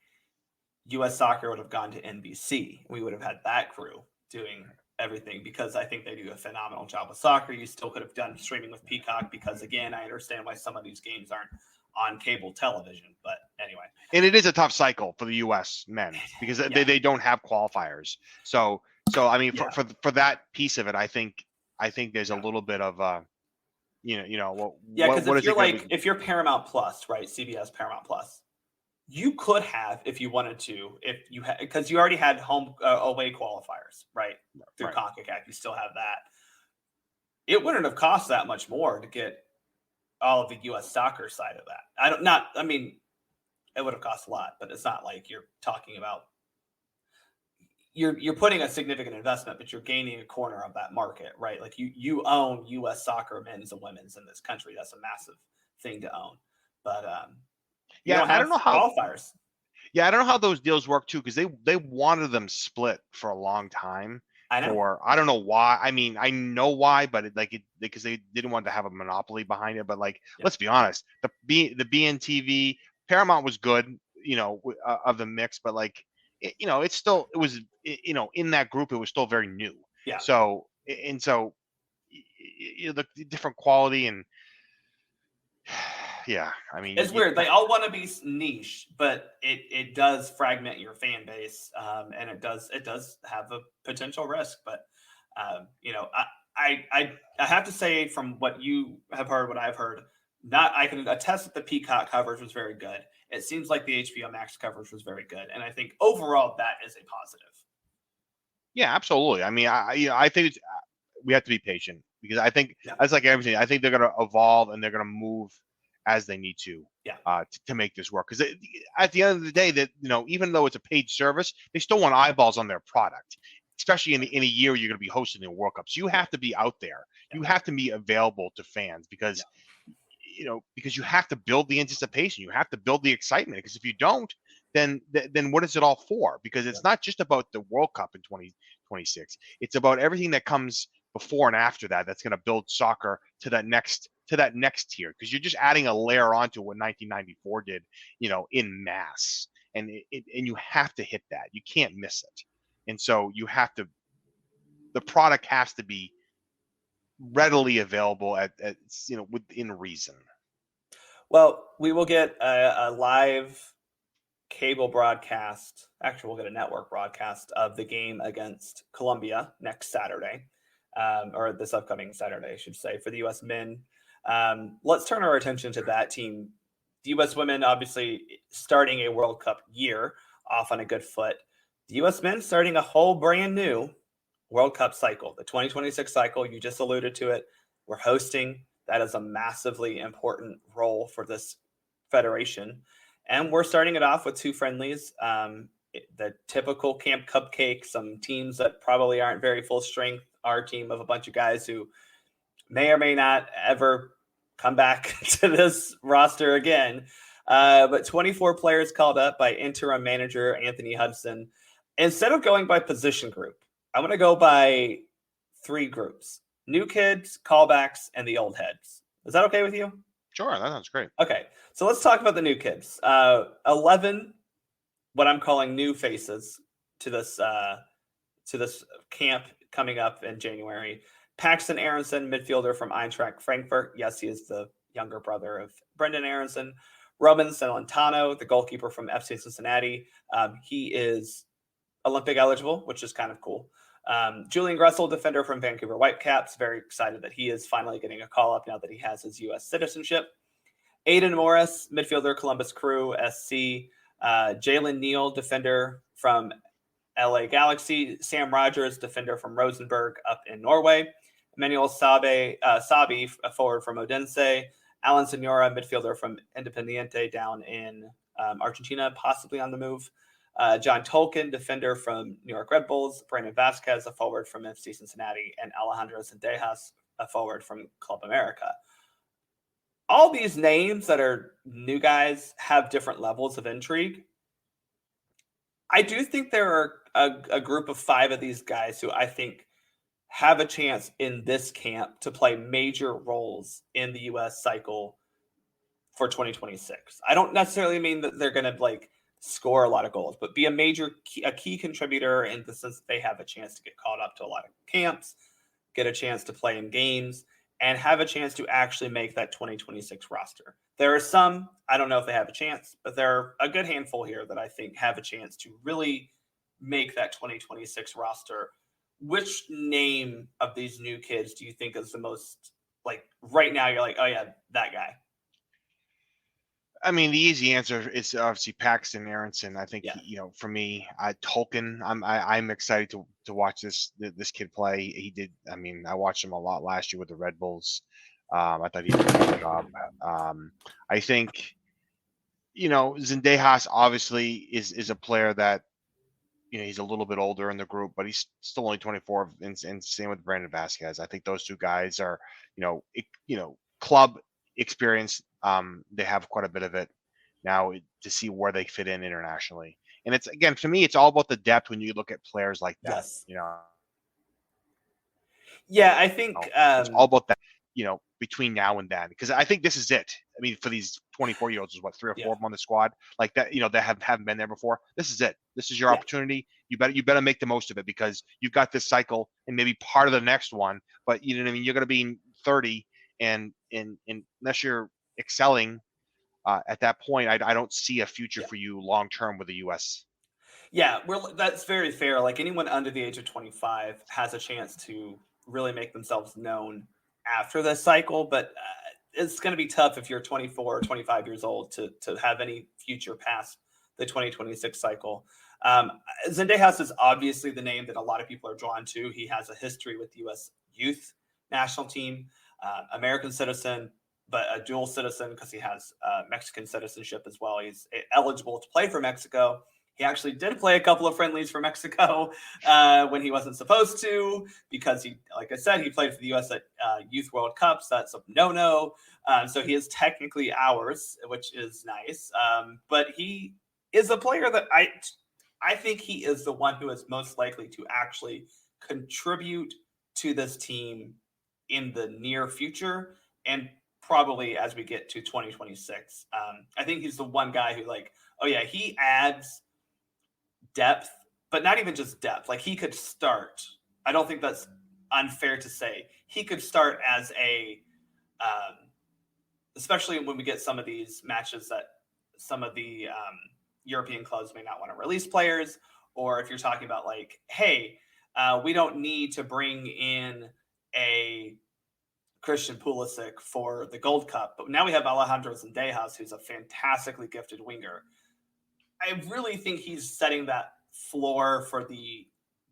U.S. Soccer would have gone to NBC. We would have had that crew doing everything because I think they do a phenomenal job with soccer. You still could have done streaming with Peacock because, again, I understand why some of these games aren't on cable television. But anyway. And it is a tough cycle for the U.S. men because they don't have qualifiers. So I mean, for that piece of it, I think there's a little bit of because if you're Paramount Plus, right, CBS Paramount Plus, you could have, if you wanted to, because you already had home away qualifiers, right, through CONCACAF, you still have that. It wouldn't have cost that much more to get all of the U.S. soccer side of that. I mean, it would have cost a lot, but it's not like you're talking about. You're putting a significant investment, but you're gaining a corner of that market, right? Like you own U.S. soccer men's and women's in this country. That's a massive thing to own. But I don't know how qualifiers. Yeah, I don't know how those deals work too, because they wanted them split for a long time. I know. I don't know why. I mean, I know why, but because they didn't want to have a monopoly behind it. But let's be honest, the BNTV Paramount was good, of the mix, but it was in that group, it was still very new. Yeah. So the different quality and I mean, it's weird. They all want to be niche, but it does fragment your fan base, and it does have a potential risk. But I have to say, from what you have heard, what I've heard, I can attest that the Peacock coverage was very good. It seems like the HBO Max coverage was very good, and I think overall that is a positive. Yeah, absolutely. I mean, I think we have to be patient because I think that's like everything. I think they're going to evolve and they're going to move as they need to make this work. Because at the end of the day, that even though it's a paid service, they still want eyeballs on their product, especially in a year you're going to be hosting the World Cup. So you have to be out there. You have to be available to fans because because you have to build the anticipation. You have to build the excitement. Because if you don't, then what is it all for? Because it's not just about the World Cup in 2026. It's about everything that comes before and after that. That's going to build soccer to that next tier. Because you're just adding a layer onto what 1994 did, in mass. And and you have to hit that. You can't miss it. And so the product has to be readily available at within reason. Well, we will get a live cable broadcast. Actually, we'll get a network broadcast of the game against Colombia next Saturday, or this upcoming Saturday, I should say, for the U.S. men. Let's turn our attention to that team. The U.S. women, obviously, starting a World Cup year off on a good foot. The U.S. men starting a whole brand new World Cup cycle, the 2026 cycle. You just alluded to it. We're hosting. That is a massively important role for this federation. And we're starting it off with two friendlies. The typical Camp Cupcake, some teams that probably aren't very full strength. Our team of a bunch of guys who may or may not ever come back to this roster again. But 24 players called up by interim manager Anthony Hudson. Instead of going by position group, I'm going to go by three groups: new kids, callbacks, and the old heads. Is that okay with you? Sure, that sounds great. Okay, so let's talk about the new kids. 11, what I'm calling new faces to this camp coming up in January. Paxton Aronson, midfielder from Eintracht Frankfurt. Yes, he is the younger brother of Brendan Aronson. Roman Celentano, the goalkeeper from FC Cincinnati. He is Olympic eligible, which is kind of cool. Julian Gressel, defender from Vancouver Whitecaps, very excited that he is finally getting a call-up now that he has his U.S. citizenship. Aiden Morris, midfielder, Columbus Crew, SC. Jalen Neal, defender from LA Galaxy. Sam Rogers, defender from Rosenborg up in Norway. Emmanuel Sabi, a forward from Odense. Alan Senora, midfielder from Independiente down in Argentina, possibly on the move. John Tolkien, defender from New York Red Bulls. Brandon Vasquez, a forward from FC Cincinnati. And Alejandro Sendejas, a forward from Club America. All these names that are new guys have different levels of intrigue. I do think there are a group of 5 of these guys who I think have a chance in this camp to play major roles in the U.S. cycle for 2026. I don't necessarily mean that they're going to score a lot of goals, but be a key contributor in the sense that they have a chance to get called up to a lot of camps, get a chance to play in games, and have a chance to actually make that 2026 roster. There are some, I don't know if they have a chance, but there are a good handful here that I think have a chance to really make that 2026 roster. Which name of these new kids do you think is the most, right now you're like, oh yeah, that guy? I mean, the easy answer is obviously Paxton Aronson. I think, for me, Tolkien, I'm excited to watch this kid play. He did. I mean, I watched him a lot last year with the Red Bulls. I thought he did a good job. I think, Zendejas obviously is a player that, he's a little bit older in the group, but he's still only 24. And same with Brandon Vasquez. I think those 2 guys are, club experience. They have quite a bit of it now to see where they fit in internationally. And it's, again, for me, it's all about the depth when you look at players like that. Yes. Yeah, I think it's all about that, between now and then, because I think this is it. I mean, for these 24-year-olds, is what, 3 or 4 of them on the squad like that, that haven't been there before. This is it. This is your opportunity. You better make the most of it, because you've got this cycle and maybe part of the next one. But you know what I mean. You're going to be 30, and unless you're excelling at that point, I don't see a future for you long term with the U.S. Yeah, that's very fair. Like, anyone under the age of 25 has a chance to really make themselves known after this cycle, but it's going to be tough if you're 24 or 25 years old to have any future past the 2026 cycle. Zendejas is obviously the name that a lot of people are drawn to. He has a history with the U.S. youth national team, American citizen, but a dual citizen because he has Mexican citizenship as well. He's eligible to play for Mexico. He actually did play a couple of friendlies for Mexico when he wasn't supposed to, because he, like I said, he played for the U.S. at Youth World Cups. That's a no-no. So he is technically ours, which is nice. But he is a player that I think he is the one who is most likely to actually contribute to this team in the near future, and probably as we get to 2026. I think he's the one guy who, he adds depth, but not even just depth. Like, he could start. I don't think that's unfair to say. He could start as especially when we get some of these matches that some of the European clubs may not want to release players, or if you're talking about hey, we don't need to bring in a Christian Pulisic for the Gold Cup, but now we have Alejandro Zendejas, who's a fantastically gifted winger. I really think he's setting that floor for the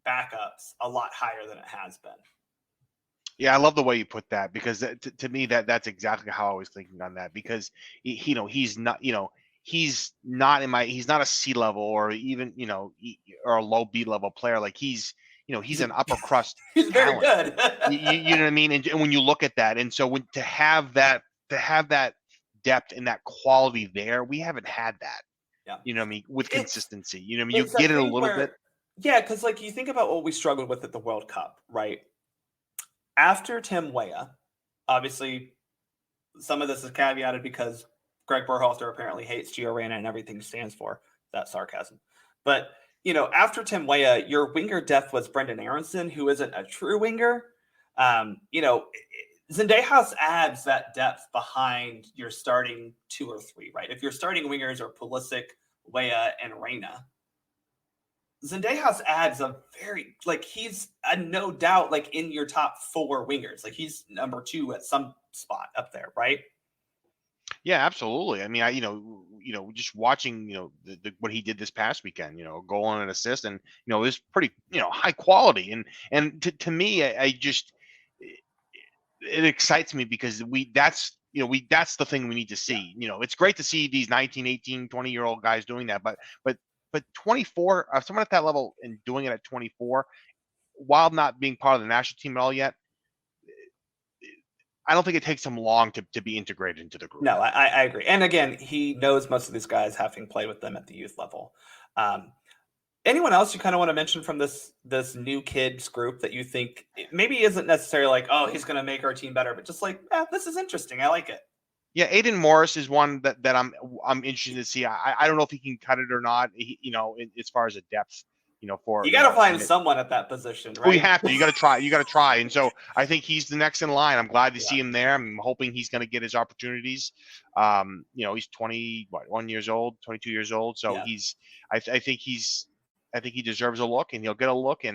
backups a lot higher than it has been. Yeah, I love the way you put that, because to me that's exactly how I was thinking on that, because he's not he's not a C level or even or a low B level player. Like, he's an upper crust. He's very good. you know what I mean? And when you look at that, and so to have that depth and that quality there, we haven't had that. Yeah. You know what I mean? With consistency. You know what I mean? You get it a little bit. Yeah, because you think about what we struggled with at the World Cup, right? After Tim Weah, obviously some of this is caveated because Greg Berhalter apparently hates Gio Reyna and everything stands for. That's sarcasm. But, after Tim Weah, your winger depth was Brendan Aronson, who isn't a true winger. Zendejas adds that depth behind your starting 2 or 3, right? If your starting wingers are Pulisic, Weah, and Reyna, Zendejas adds a very, he's a no doubt, in your top 4 wingers. He's number 2 at some spot up there, right? Yeah, absolutely. I mean, just watching, what he did this past weekend, a goal and an assist, and it was pretty, high quality, and to me, I just, it excites me because that's the thing we need to see. It's great to see these 19, 18, 20-year-old guys doing that, but 24, someone at that level and doing it at 24, while not being part of the national team at all yet, I don't think it takes him long to be integrated into the group. No, I agree. And again, he knows most of these guys, having played with them at the youth level. Anyone else you kind of want to mention from this new kids group that you think maybe isn't necessarily like, oh, he's going to make our team better, but just like, this is interesting. I like it. Yeah, Aiden Morris is one that I'm interested to see. I don't know if he can cut it or not. As far as a depth. For you got to find someone at that position, right? We have to. You got to try. And so I think he's the next in line. I'm glad to see him there. I'm hoping he's going to get his opportunities. He's 21 years old, 22 years old. So I think he deserves a look, and he'll get a look. I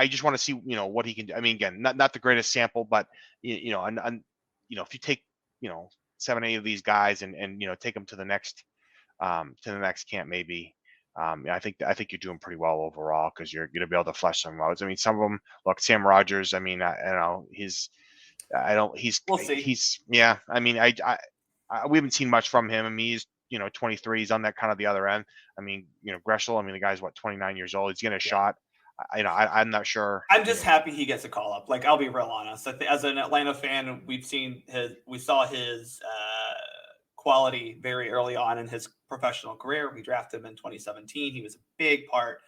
just want to see, what he can do. I mean, again, not the greatest sample, but if you take, 7, 8 of these guys and take them to the next camp, maybe. I think you're doing pretty well overall, because you're going to be able to flesh some out. I mean, some of them, look, Sam Rogers. I mean, we'll see. I mean, we haven't seen much from him. I mean, he's 23. He's on that kind of the other end. I mean, Greshel. I mean, the guy's 29 years old. He's getting a shot. I'm not sure. I'm just happy he gets a call up. Like, I'll be real honest. As an Atlanta fan, we saw his quality very early on in his professional career. We drafted him in 2017. He was a big part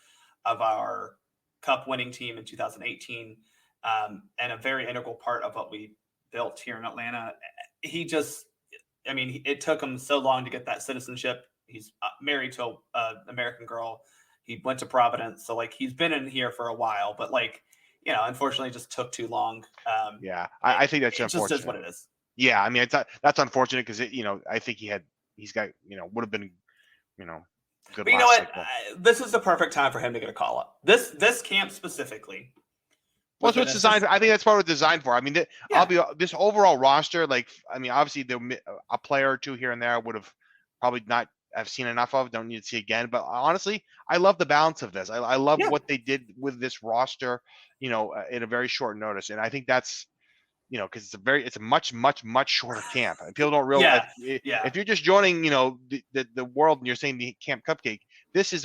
of our Cup winning team in 2018, and a very integral part of what we built here in Atlanta. It took him so long to get that citizenship. He's married to an American girl. He went to Providence. So, he's been in here for a while, but, unfortunately, it just took too long. I think that's unfortunate. Just is what it is. Yeah, I mean, that's unfortunate, because I think he's got, would have been, good. But you know what? This is the perfect time for him to get a call up. This camp specifically. Well, that's what it's designed. I think that's what it's designed for. I mean, this overall roster. Obviously, a player or two here and there would have probably not have seen enough of. Don't need to see again. But honestly, I love the balance of this. I love what they did with this roster. In a very short notice, and I think that's. Because it's a much, much, much shorter camp. And people don't realize if you're just joining, the world, and you're saying the Camp Cupcake, this is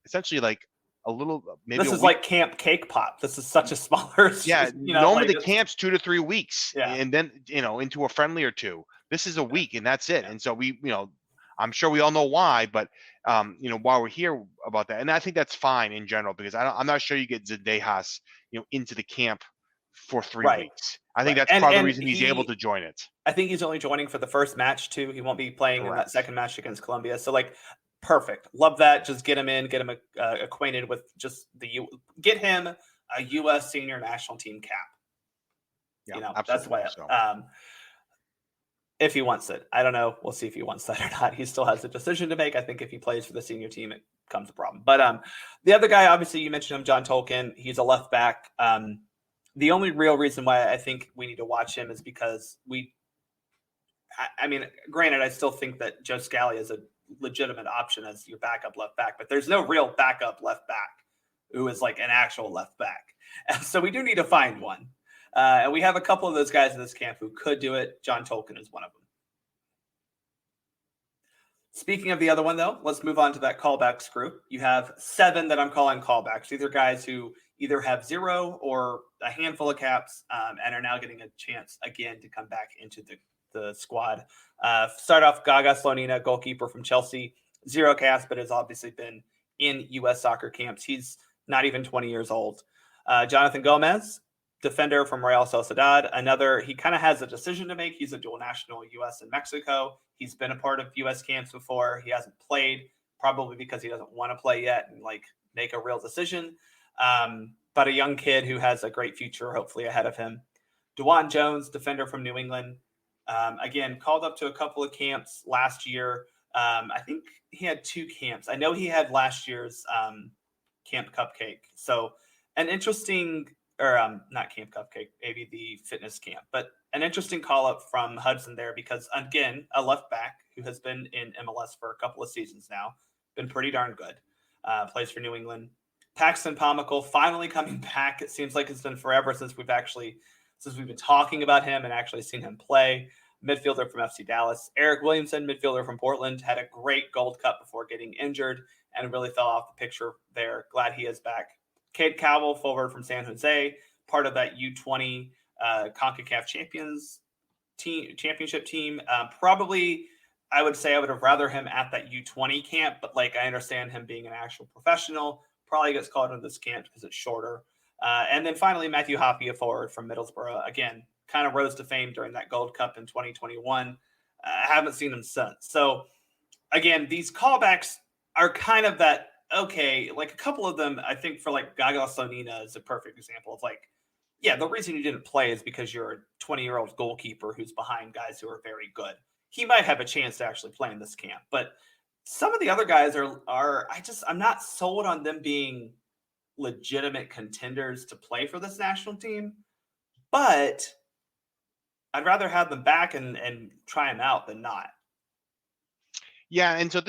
essentially like a little, maybe this is like Camp Cake Pop. This is such a smaller. Normally the camp's 2 to 3 weeks, and then into a friendly or two. This is a week, and that's it. And so I'm sure we all know why, but while we're here about that, and I think that's fine in general, because I'm not sure you get Zendejas, into the camp for 3 weeks. I think that's part of the reason he's able to join it. I think he's only joining for the first match too. He won't be playing in that second match against Colombia. So perfect. Love that. Just get him in, get him acquainted with get him a U.S. senior national team cap. Yeah, that's the way. If he wants it, I don't know. We'll see if he wants that or not. He still has a decision to make. I think if he plays for the senior team, it becomes a problem. But the other guy, obviously, you mentioned him, John Tolkien. He's a left back. The only real reason why I think we need to watch him is because granted, I still think that Joe Scally is a legitimate option as your backup left back, but there's no real backup left back who is like an actual left back. So we do need to find one. And we have a couple of those guys in this camp who could do it. John Tolkien is one of them. Speaking of the other one, though, let's move on to that callbacks group. You have 7 that I'm calling callbacks. These are guys who either have 0 or a handful of caps, and are now getting a chance again to come back into the squad. Start off Gaga Slonina, goalkeeper from Chelsea, 0 caps, but has obviously been in U.S. soccer camps. He's not even 20 years old. Jonathan Gomez, defender from Real Sociedad. He kind of has a decision to make. He's a dual national, U.S. and Mexico. He's been a part of U.S. camps before. He hasn't played, probably because he doesn't want to play yet and make a real decision. But a young kid who has a great future, hopefully, ahead of him. DeJuan Jones, defender from New England. Again, called up to a couple of camps last year. I think he had 2 camps. I know he had last year's Camp Cupcake. So an interesting, or not Camp Cupcake, maybe the fitness camp. But an interesting call up from Hudson there because, again, a left back who has been in MLS for a couple of seasons now, been pretty darn good, plays for New England. Paxton Pomykal finally coming back. It seems like it's been forever since we've been talking about him and actually seen him play. Midfielder from FC Dallas. Eric Williamson, midfielder from Portland, had a great Gold Cup before getting injured and really fell off the picture there. Glad he is back. Cade Cowell, forward from San Jose, part of that U20 CONCACAF championship team. Probably, I would say I would have rather him at that U20 camp, but like I understand him being an actual professional, probably gets called into this camp because it's shorter. And then finally, Matthew Hoppe, a forward from Middlesbrough, again, kind of rose to fame during that Gold Cup in 2021. I haven't seen him since. So again, these callbacks are kind of that, okay, like a couple of them, I think for like Gaga Slonina is a perfect example of like, yeah, the reason you didn't play is because you're a 20-year-old goalkeeper who's behind guys who are very good. He might have a chance to actually play in this camp, but some of the other guys I'm not sold on them being legitimate contenders to play for this national team, but I'd rather have them back and try them out than not. Yeah, and so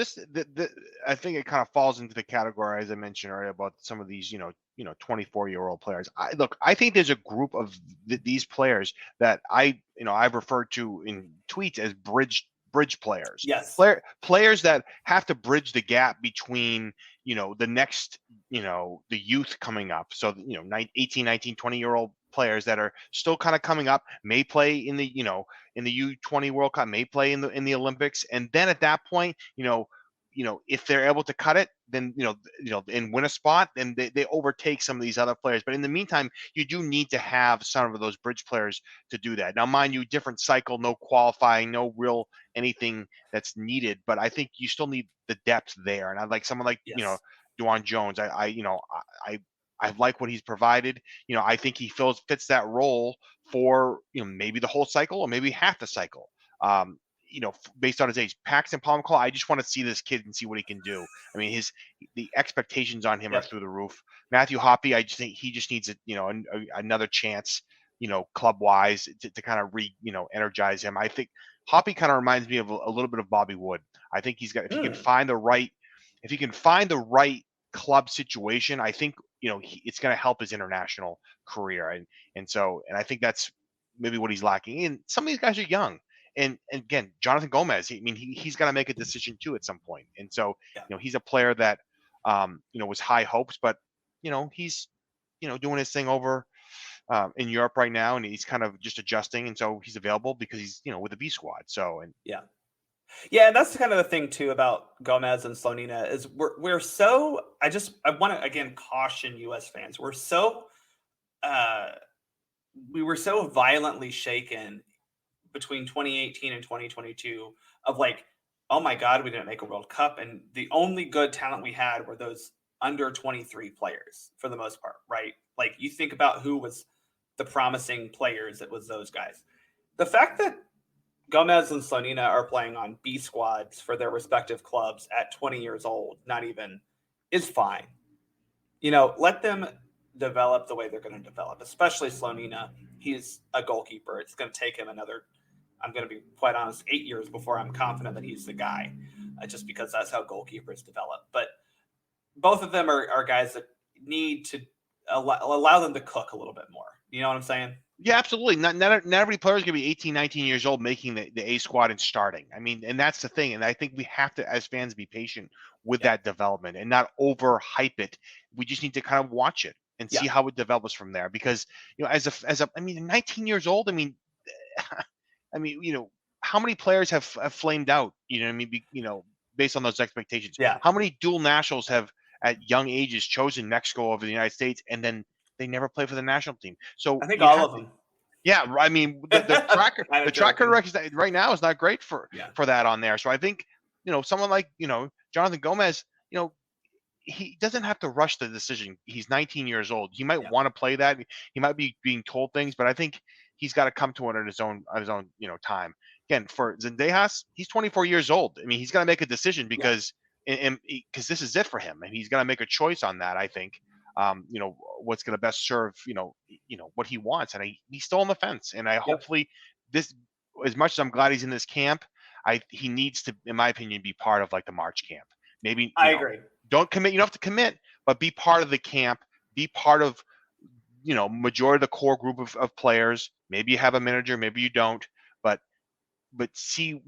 I think it kind of falls into the category as I mentioned earlier about some of these 24-year-old players. I think there's a group of these players that I've referred to in tweets as bridge players. Yes. Players that have to bridge the gap between the next the youth coming up. So 18, 19, 20-year-old players that are still kind of coming up, may play in the in the U20 World Cup, may play in the Olympics, and then at that point, if they're able to cut it, then and win a spot, then they overtake some of these other players. But in the meantime, you do need to have some of those bridge players to do that. Now, mind you, different cycle, no qualifying, no real anything that's needed, but I think you still need the depth there. And I'd like someone like Yes. Duan Jones. I like what he's provided. I think he fits that role for maybe the whole cycle or maybe half the cycle. Based on his age. Paxton Pomykal, I just want to see this kid and see what he can do. I mean, the expectations on him are through the roof. Matthew Hoppe, I just think he just needs another chance, club wise to kind of energize him. I think Hoppe kind of reminds me of a little bit of Bobby Wood. I think he's got if he can find the right club situation, I think it's going to help his international career, and I think that's maybe what he's lacking. And some of these guys are young, and again, Jonathan Gomez. I mean, he's got to make a decision too at some point, and so he's a player that was high hopes, but he's doing his thing over in Europe right now, and he's kind of just adjusting, and so he's available because he's with the B squad. So Yeah, and that's kind of the thing too about Gomez and Slonina is we're so I want to again caution US fans. We were so violently shaken between 2018 and 2022 of like, oh my God, we didn't make a World Cup. And the only good talent we had were those under 23 players for the most part, right? Like you think about who was the promising players, it was those guys. The fact that Gomez and Slonina are playing on B squads for their respective clubs at 20 years old, not even, is fine. Let them develop the way they're going to develop, especially Slonina. He's a goalkeeper. It's going to take him I'm going to be quite honest, 8 years before I'm confident that he's the guy, just because that's how goalkeepers develop. But both of them are guys that need to allow them to cook a little bit more. You know what I'm saying? Yeah, absolutely. Not every player is going to be 18, 19 years old making the A squad and starting. I mean, and that's the thing. And I think we have to, as fans, be patient with that development and not overhype it. We just need to kind of watch it and see how it develops from there. Because, I mean, 19 years old, I mean, how many players have flamed out, based on those expectations? Yeah. How many dual nationals have at young ages chosen Mexico over the United States and then they never play for the national team? So I think all of them. Yeah, I mean the tracker record right now is not great for that on there. So I think someone like Jonathan Gomez, he doesn't have to rush the decision. He's 19 years old. He might want to play that. He might be being told things, but I think he's got to come to it on his own time. Again, for Zendejas, he's 24 years old. I mean, he's got to make a decision because this is it for him, and he's got to make a choice on that. I think. What's going to best serve what he wants, and he's still on the fence, and hopefully this, as much as I'm glad he's in this camp, he needs to, in my opinion, be part of like the March camp. Maybe, I agree. don't commit. You don't have to commit, but be part of the camp. Be part of, majority of the core group of players. Maybe you have a manager, maybe you don't, but see,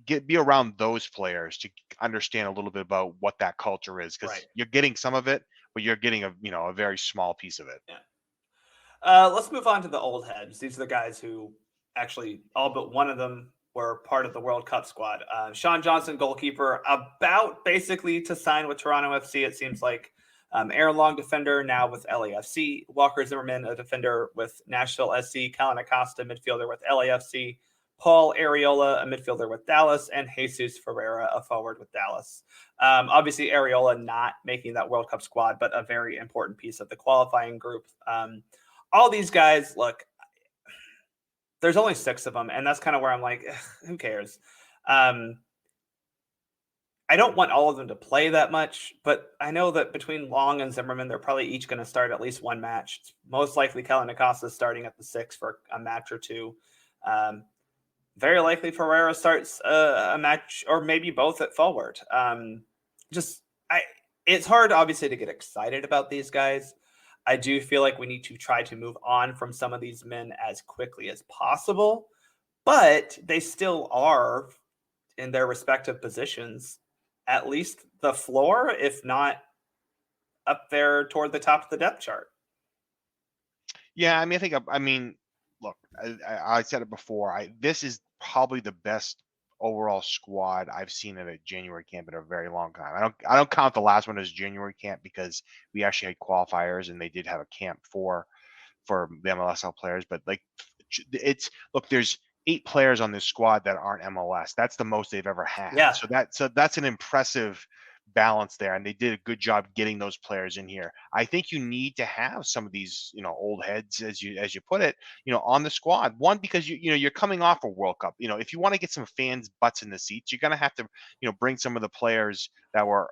be around those players to understand a little bit about what that culture is, because Right. you're getting some of it, but you're getting a very small piece of it. Yeah. Let's move on to the old heads. These are the guys who actually, all but one of them were part of the World Cup squad. Sean Johnson, goalkeeper, about basically to sign with Toronto FC, it seems like. Aaron Long, defender, now with LAFC. Walker Zimmerman, a defender with Nashville SC. Colin Acosta, midfielder with LAFC. Paul Areola, a midfielder with Dallas. And Jesus Ferreira, a forward with Dallas. Obviously, Areola not making that World Cup squad, but a very important piece of the qualifying group. All these guys, look, there's only 6 of them, and that's kind of where I'm like, who cares? I don't want all of them to play that much, but I know that between Long and Zimmerman, they're probably each going to start at least one match. It's most likely Kellen Acosta starting at the 6 for a match or 2. Very likely Ferreira starts a match or maybe both at forward. It's hard, obviously, to get excited about these guys. I do feel like we need to try to move on from some of these men as quickly as possible, but they still are in their respective positions at least the floor, if not up there toward the top of the depth chart. Yeah, I mean, look, I said it before. This is probably the best overall squad I've seen at a January camp in a very long time. I don't count the last one as January camp because we actually had qualifiers and they did have a camp for the MLSL players. But like, there's 8 players on this squad that aren't MLS. That's the most they've ever had. Yeah. So that's an impressive balance there, and they did a good job getting those players in here. I think you need to have some of these, old heads, as you put it, on the squad. One, because you're coming off a World Cup. If you want to get some fans' butts in the seats, you're gonna have to, bring some of the players that were,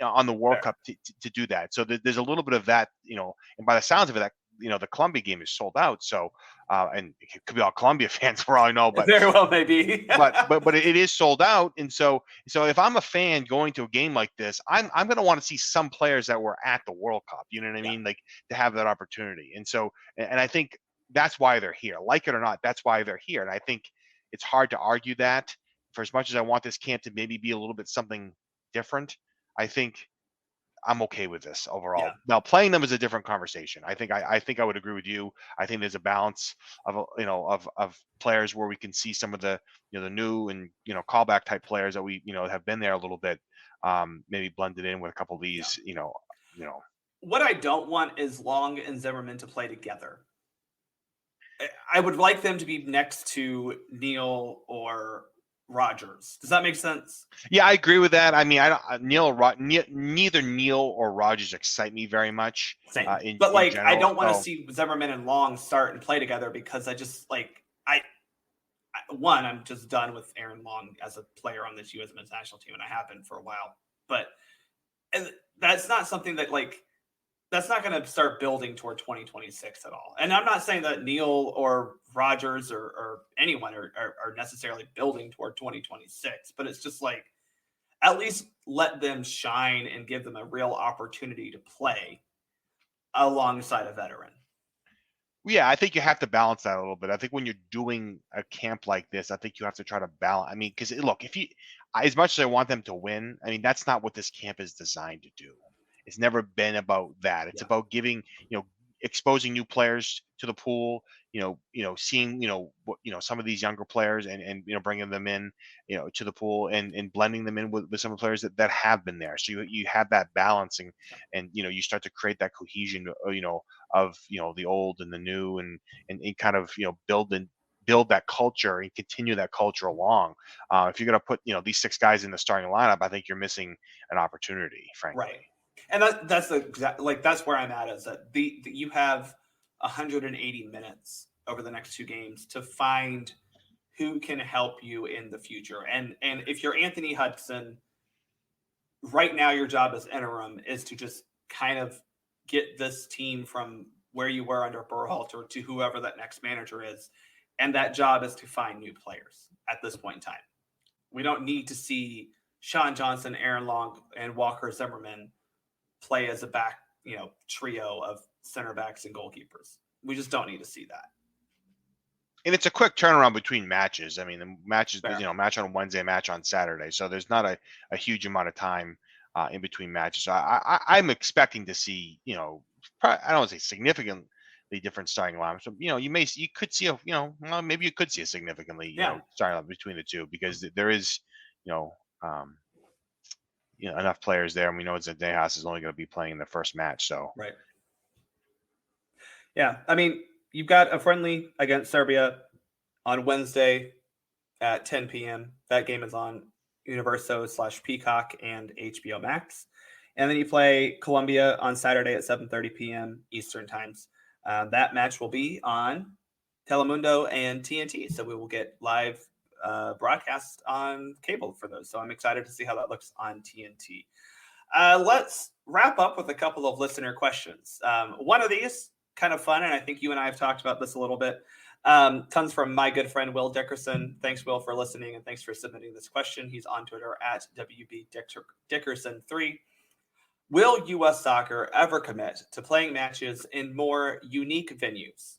on the World Cup to do that. So there's a little bit of that, and by the sounds of it, that the Columbia game is sold out. So, and it could be all Columbia fans for all I know, but very well maybe. but it is sold out. And so if I'm a fan going to a game like this, I'm going to want to see some players that were at the World Cup. You know what I mean? Like, to have that opportunity. And so, and I think that's why they're here. Like it or not, that's why they're here. And I think it's hard to argue that. For as much as I want this camp to maybe be a little bit something different, I think I'm okay with this overall. Yeah. Now, playing them is a different conversation. I think I would agree with you. I think there's a balance of of players where we can see some of the the new and callback type players that we have been there a little bit, maybe blended in with a couple of these. What I don't want is Long and Zimmerman to play together. I would like them to be next to Neil or Rogers. Does that make sense? Yeah, I agree with that. I mean, neither Neil or Rogers excite me very much. Same. In I general, don't want to see Zimmerman and Long start and play together because I just I'm just done with Aaron Long as a player on this U.S. men's national team, and I have been for a while. But that's not something that that's not going to start building toward 2026 at all. And I'm not saying that Neil or Rogers or anyone are necessarily building toward 2026, but it's just like, at least let them shine and give them a real opportunity to play alongside a veteran. Yeah, I think you have to balance that a little bit. I think when you're doing a camp like this, I think you have to try to balance. I mean, because look, as much as I want them to win, I mean, that's not what this camp is designed to do. It's never been about that. It's about giving, exposing new players to the pool, seeing, some of these younger players and bringing them in, to the pool and blending them in with some of the players that have been there. So you have that balancing and, you start to create that cohesion, of, the old and the new and kind of, build that culture and continue that culture along. If you're going to put, these 6 guys in the starting lineup, I think you're missing an opportunity, frankly. Right. And that's the exact, that's where I'm at, is that you have 180 minutes over the next 2 games to find who can help you in the future. And if you're Anthony Hudson, right now your job as interim is to just kind of get this team from where you were under Berhalter to whoever that next manager is, And that job is to find new players at this point in time. We don't need to see Sean Johnson, Aaron Long, and Walker Zimmerman play as a back, trio of center backs and goalkeepers. We just don't need to see that. And it's a quick turnaround between matches. I mean, the matches, Fair. match on Wednesday, match on Saturday. So there's not a huge amount of time in between matches. So I'm expecting to see, I don't want to say significantly different starting lineups. So, you could see maybe you could see a significantly, starting lineup between the two, because there is, enough players there, and we know Zendejas is only going to be playing in the first match. So right. Yeah, I mean, you've got a friendly against Serbia on Wednesday at 10 p.m. That game is on Universo/Peacock and HBO Max. And then you play Colombia on Saturday at 7:30 p.m. Eastern times. That match will be on Telemundo and TNT. So we will get live broadcast on cable for those. So I'm excited to see how that looks on TNT. Let's wrap up with a couple of listener questions. One of these, kind of fun, and I think you and I have talked about this a little bit, comes from my good friend Will Dickerson. Thanks, Will, for listening, and thanks for submitting this question. He's on Twitter at WB Dickerson3. Will U.S. Soccer ever commit to playing matches in more unique venues,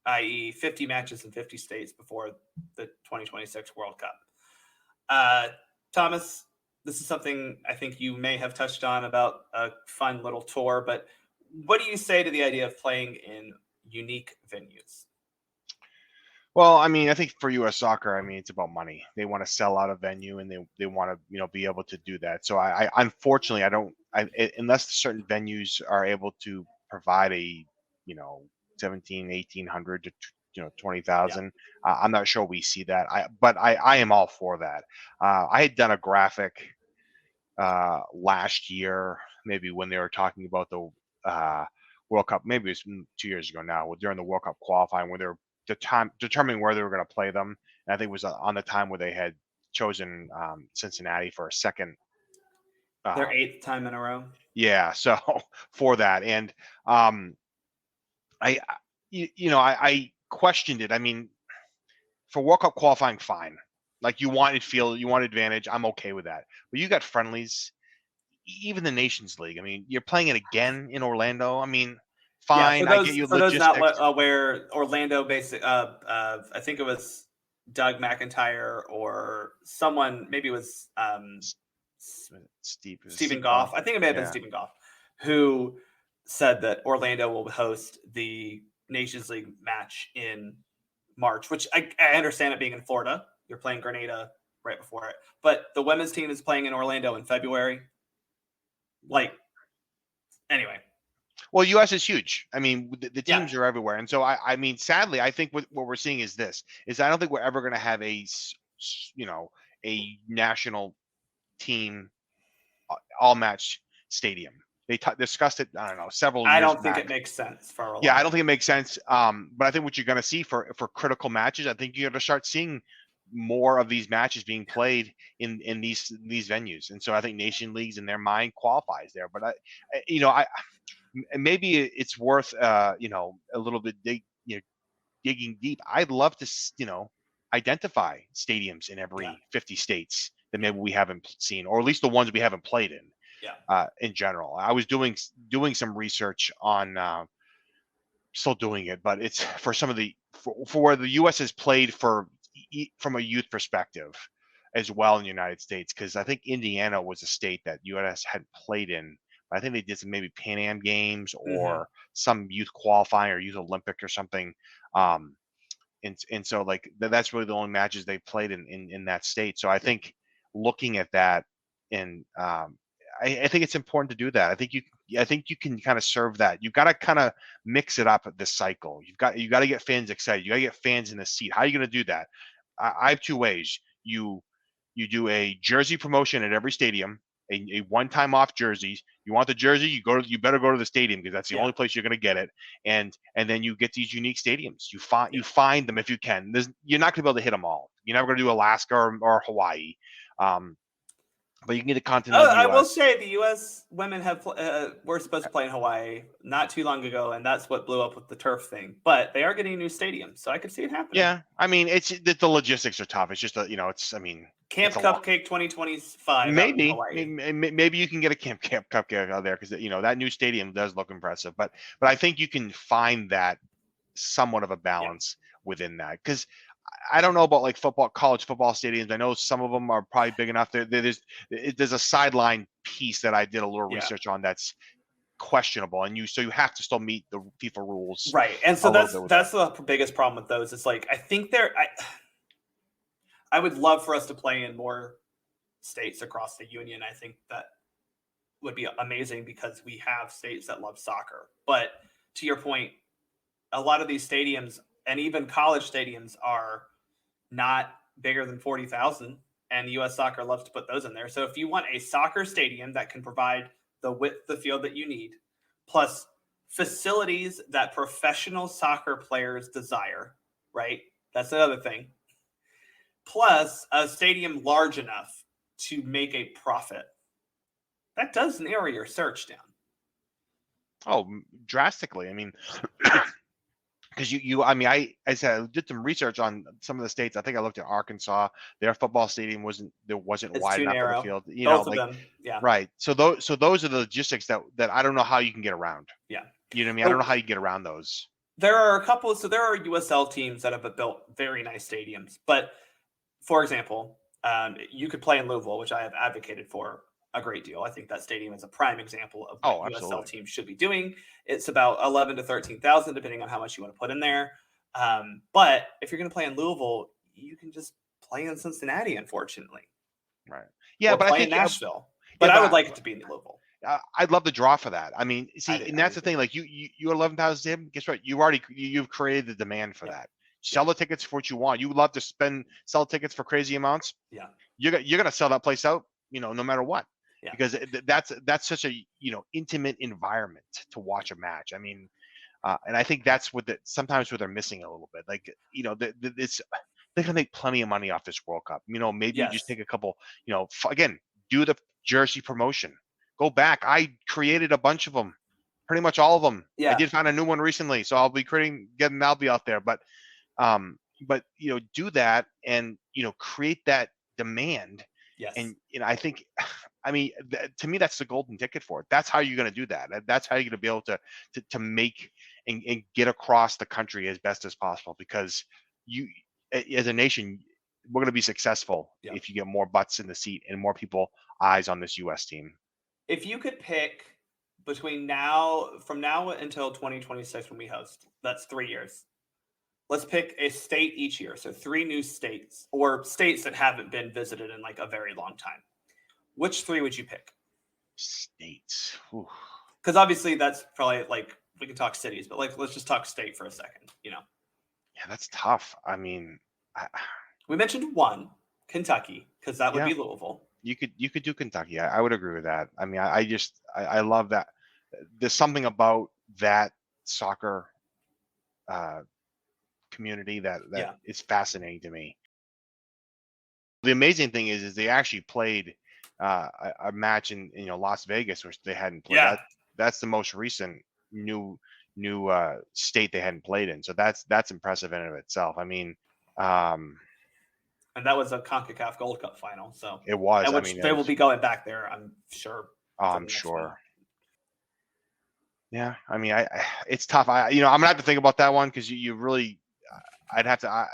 i.e. 50 matches in 50 states before the 2026 World Cup? Thomas, this is something I think you may have touched on about a fun little tour, but what do you say to the idea of playing in unique venues? Well, I mean, I think for U.S. Soccer, I mean, it's about money. They want to sell out a venue, and they want to, be able to do that. So I unfortunately, unless certain venues are able to provide a, 1,800 to 20,000. I'm not sure we see that. But I am all for that. I had done a graphic last year, maybe when they were talking about the World Cup. Maybe it was 2 years ago now, during the World Cup qualifying, where they're determining where they were going to play them. And I think it was on the time where they had chosen Cincinnati for a second. Their 8th time in a row. Yeah, so for that, and I questioned it. I mean, for World Cup qualifying, fine. Like, you want advantage. I'm okay with that. But you got friendlies, even the Nations League. I mean, you're playing it again in Orlando. I mean, fine. Yeah, I get you. For those not aware, Orlando I think it was Doug McIntyre or someone, maybe it was Stephen Goff. I think it may have been Stephen Goff, who said that Orlando will host the Nations League match in March, which I understand it being in Florida. You're playing Grenada right before it. But the women's team is playing in Orlando in February. Anyway. Well, U.S. is huge. I mean, the teams are everywhere. And so, I mean, sadly, I think what we're seeing is I don't think we're ever going to have a national team all-match stadium. They discussed it, I don't know, several years back. I don't think it makes sense for a lot. Yeah, I don't think it makes sense. But I think what you're going to see for critical matches, I think you're going to start seeing more of these matches being played in these venues. And so I think Nation Leagues in their mind qualifies there. But maybe it's worth a little bit digging deep. I'd love to identify stadiums in every 50 states that maybe we haven't seen, or at least the ones we haven't played in. In general, I was doing some research on, still doing it, but it's for some of for where the U.S. has played from a youth perspective as well in the United States, because I think Indiana was a state that U.S. hadn't played in. I think they did some maybe Pan Am games or some youth qualifying or youth Olympic or something. And so like that's really the only matches they played in that state. So I think looking at that, and I think it's important to do that. I think you can kind of serve that. You've got to kind of mix it up this cycle. You got to get fans excited. You got to get fans in the seat. How are you going to do that? I have two ways. You do a jersey promotion at every stadium, a one-time off jerseys. You want the jersey, you better go to the stadium, because that's the only place you're going to get it. And then you get these unique stadiums. You find them if you can. You're not going to be able to hit them all. You're never going to do Alaska or Hawaii. but you can get a continental I will U.S. say the U.S. women were supposed to play in Hawaii not too long ago, and that's what blew up with the turf thing. But they are getting a new stadium, so I could see it happening. Yeah, I mean, the logistics are tough. It's just I mean, Camp it's a lot. Cupcake 2025 out in Maybe, Hawaii. maybe you can get a Camp Cupcake out there because that new stadium does look impressive. But I think you can find that somewhat of a balance within that, because I don't know about like college football stadiums. I know some of them are probably big enough. There's a sideline piece that I did a little research on that's questionable, and so you have to still meet the FIFA rules, right? And so that's the biggest problem with those. It's like I think I would love for us to play in more states across the union. I think that would be amazing because we have states that love soccer. But to your point, a lot of these stadiums and even college stadiums are not bigger than 40,000, and U.S. Soccer loves to put those in there. So if you want a soccer stadium that can provide the width of the field that you need, plus facilities that professional soccer players desire, right? That's another thing. Plus a stadium large enough to make a profit. That does narrow your search down. Oh, drastically. I mean, because I mean, I said I did some research on some of the states. I think I looked at Arkansas. Their football stadium wasn't wide enough for the field. Both of them, yeah. Right. So those are the logistics that I don't know how you can get around. Yeah. You know what I mean? I don't know how you get around those. There are a couple. So there are USL teams that have built very nice stadiums. But for example, you could play in Louisville, which I have advocated for a great deal. I think that stadium is a prime example of what USL teams should be doing. It's about 11 to 13,000, depending on how much you want to put in there. But if you're going to play in Louisville, you can just play in Cincinnati, unfortunately. Right. Yeah, but I think Nashville. But I would like it to be in Louisville. I'd love the draw for that. I mean, see, and that's the thing. Like you 11,000. Guess what? You've created the demand for that. Sell the tickets for what you want. You love to sell tickets for crazy amounts. Yeah. You're gonna sell that place out. No matter what. Yeah. Because that's such a intimate environment to watch a match. I mean, and I think that's sometimes what they're missing a little bit. Like they're gonna make plenty of money off this World Cup. Maybe you just take a couple. Again, do the jersey promotion. Go back. I created a bunch of them, pretty much all of them. Yeah. I did find a new one recently, so I'll be getting Albie out there. But do that and create that demand. Yes. And I think, I mean, to me, that's the golden ticket for it. That's how you're going to do that. That's how you're going to be able to make and get across the country as best as possible, because you, as a nation, we're going to be successful if you get more butts in the seat and more eyes on this U.S. team. If you could pick from now until 2026 when we host, that's 3 years. Let's pick a state each year. So 3 new states, or states that haven't been visited in like a very long time. Which 3 would you pick? States. Because obviously that's probably like, we can talk cities, but like, let's just talk state for a second, Yeah, that's tough. I mean, we mentioned 1, Kentucky, because that would be Louisville. You could do Kentucky. I would agree with that. I mean, I love that. There's something about that soccer community that is fascinating to me. The amazing thing is they actually played a match in Las Vegas, which they hadn't played. Yeah. That's the most recent new state they hadn't played in. So that's impressive in and of itself. I mean, and that was a CONCACAF Gold Cup final. So it was. And they will be going back there, I'm sure. Oh, I'm sure. Yeah, I mean, it's tough. I'm gonna have to think about that one, because you really, I'd have to,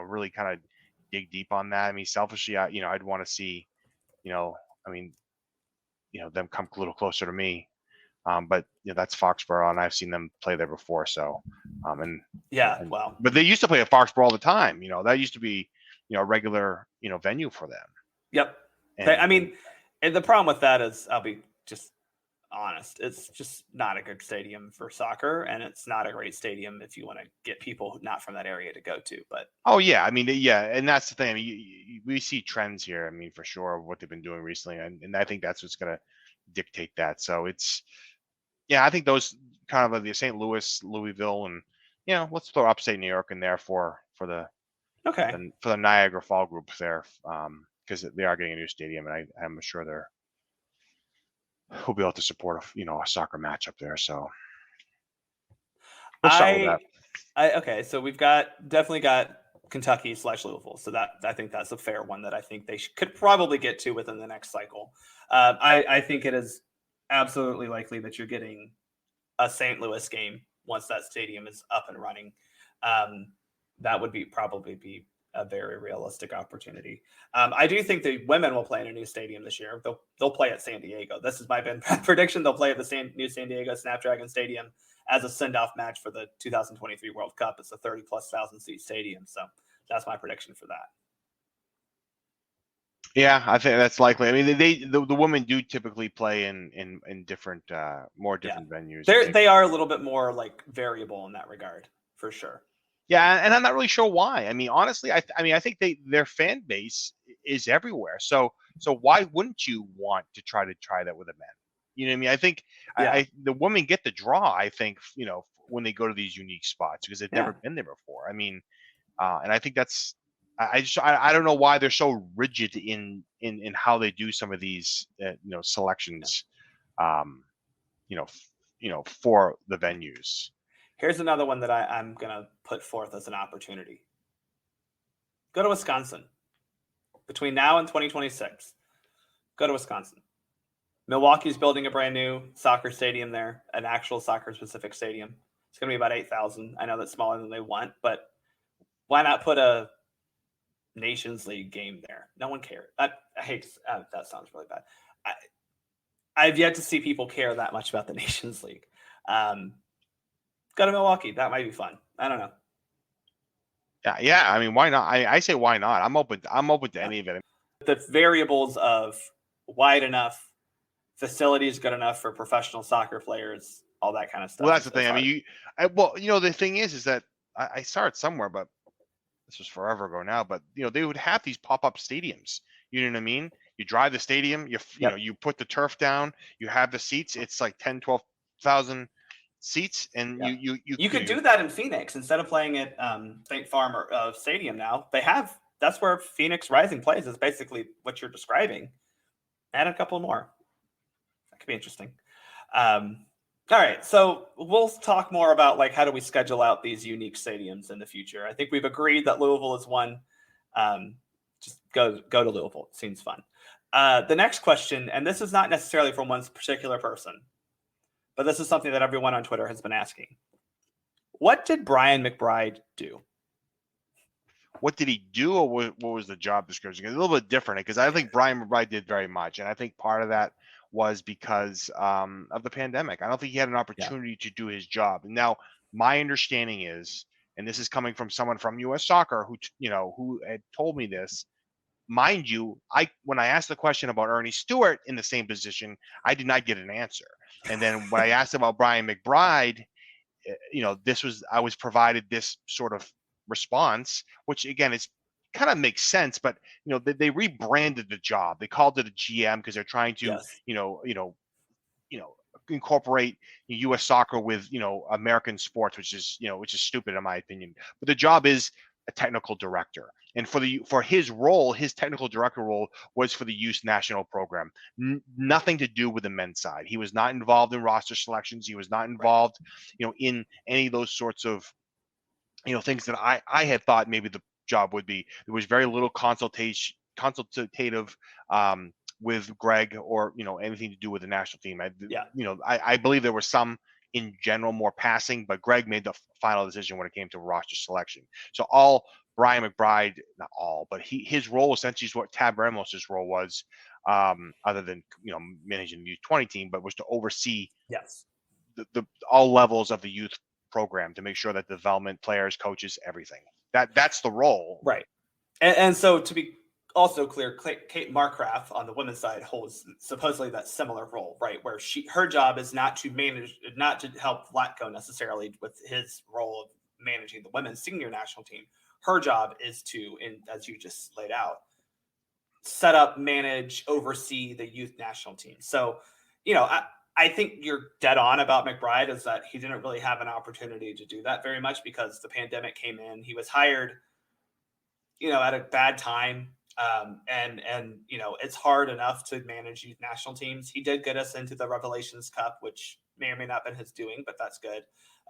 really kind of dig deep on that. I mean, selfishly, I'd want to see, them come a little closer to me. But that's Foxborough, and I've seen them play there before. So, wow. But they used to play at Foxborough all the time. That used to be, a regular, venue for them. Yep. And the problem with that is, I'll be just honest, it's just not a good stadium for soccer, and it's not a great stadium if you want to get people not from that area to go to. But and that's the thing. I mean, we see trends here. I mean, for sure, what they've been doing recently, and I think that's what's going to dictate that. So it's, I think those kind of like the St. Louis, Louisville, and let's throw upstate New York in there for the Niagara Fall group there, because they are getting a new stadium, and I'm sure we'll be able to support a soccer match up there. So we'll start with that. Okay, so we've definitely got Kentucky/Louisville, so that I think that's a fair one that I think they could probably get to within the next cycle. I think it is absolutely likely that you're getting a St. Louis game once that stadium is up and running. That would probably be a very realistic opportunity. I do think the women will play in a new stadium this year. They'll play at San Diego. This is my prediction. They'll play at the new San Diego Snapdragon Stadium as a send-off match for the 2023 World Cup. It's a 30,000+ seat stadium, so that's my prediction for that. Yeah, I think that's likely. I mean, the women do typically play in different, more different venues. They are a little bit more like variable in that regard, for sure. Yeah, and I'm not really sure why. I mean, honestly, I think their fan base is everywhere. So why wouldn't you want to try that with the men? You know what I mean? I think the women get the draw. I think when they go to these unique spots because they've never been there before. I mean, and I think that's. I don't know why they're so rigid in how they do some of these selections, for the venues. Here's another one that I'm gonna put forth as an opportunity. Go to Wisconsin. Between now and 2026, go to Wisconsin. Milwaukee's building a brand new soccer stadium there, an actual soccer-specific stadium. It's gonna be about 8,000. I know that's smaller than they want, but why not put a Nations League game there? No one cares. I hate that sounds really bad. I've yet to see people care that much about the Nations League. Go to Milwaukee. That might be fun. I don't know. Yeah. I mean, why not? I say why not? I'm open to any of it. The variables of wide enough, facilities good enough for professional soccer players, all that kind of stuff. Well, that's the thing. I mean, the thing is that I saw it somewhere, but this was forever ago now. But they would have these pop-up stadiums. You know what I mean? You drive the stadium. You put the turf down. You have the seats. It's like 10, 12,000 seats, and you could do that in Phoenix instead of playing at State Farm or Stadium. Now that's where Phoenix Rising plays. Is basically what you're describing. Add a couple more. That could be interesting. All right, so we'll talk more about like how do we schedule out these unique stadiums in the future. I think we've agreed that Louisville is one. Just go to Louisville. It seems fun. The next question, and this is not necessarily from one particular person, but this is something that everyone on Twitter has been asking. What did Brian McBride do? What did he do, or what was the job description? It's a little bit different because I think Brian McBride did very much, and I think part of that was because of the pandemic. I don't think he had an opportunity to do his job. And now my understanding is, and this is coming from someone from U.S. Soccer who had told me this. Mind you, when I asked the question about Ernie Stewart in the same position, I did not get an answer. And then when I asked about Brian McBride, I was provided this sort of response, which again is kind of makes sense, but they rebranded the job. They called it a GM because they're trying to incorporate U.S. soccer with American sports, which is stupid in my opinion. But the job is a technical director, and for his role, his technical director role was for the youth national program. Nothing to do with the men's side. He was not involved in roster selections. He was not involved, in any of those sorts of things that I had thought maybe the job would be. There was very little consultative with Greg or anything to do with the national team. I believe there was some in general more passing, but Greg made the final decision when it came to roster selection. So all Brian McBride, not all, but his role essentially is what Tab Ramos's role was, other than managing the U20 team, but was to oversee the all levels of the youth program to make sure that development, players, coaches, everything. That's the role. Right. And so to be also clear, Kate Markgraf on the women's side holds supposedly that similar role, right? Where her job is not to help Vlatko necessarily with his role of managing the women's senior national team. Her job is to, as you just laid out, set up, manage, oversee the youth national team. So, I think you're dead on about McBride is that he didn't really have an opportunity to do that very much because the pandemic came in. He was hired, at a bad time. And it's hard enough to manage youth national teams. He did get us into the Revelations Cup, which may or may not have been his doing, but that's good.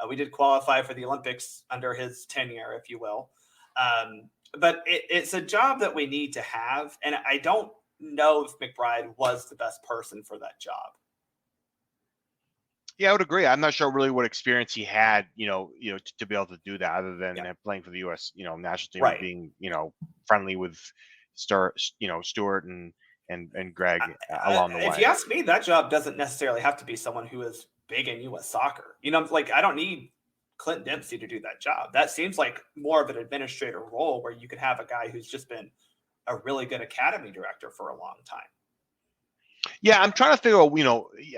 We did qualify for the Olympics under his tenure, if you will. But it's a job that we need to have, and I don't know if McBride was the best person for that job. Yeah, I would agree. I'm not sure really what experience he had, to be able to do that, other than playing for the U.S., national team, Right. being, friendly with Stuart and Greg along the way. If you ask me, that job doesn't necessarily have to be someone who is big in U.S. soccer. I don't need Clint Dempsey to do that job. That seems like more of an administrator role where you could have a guy who's just been a really good academy director for a long time. Yeah, I'm trying to figure out,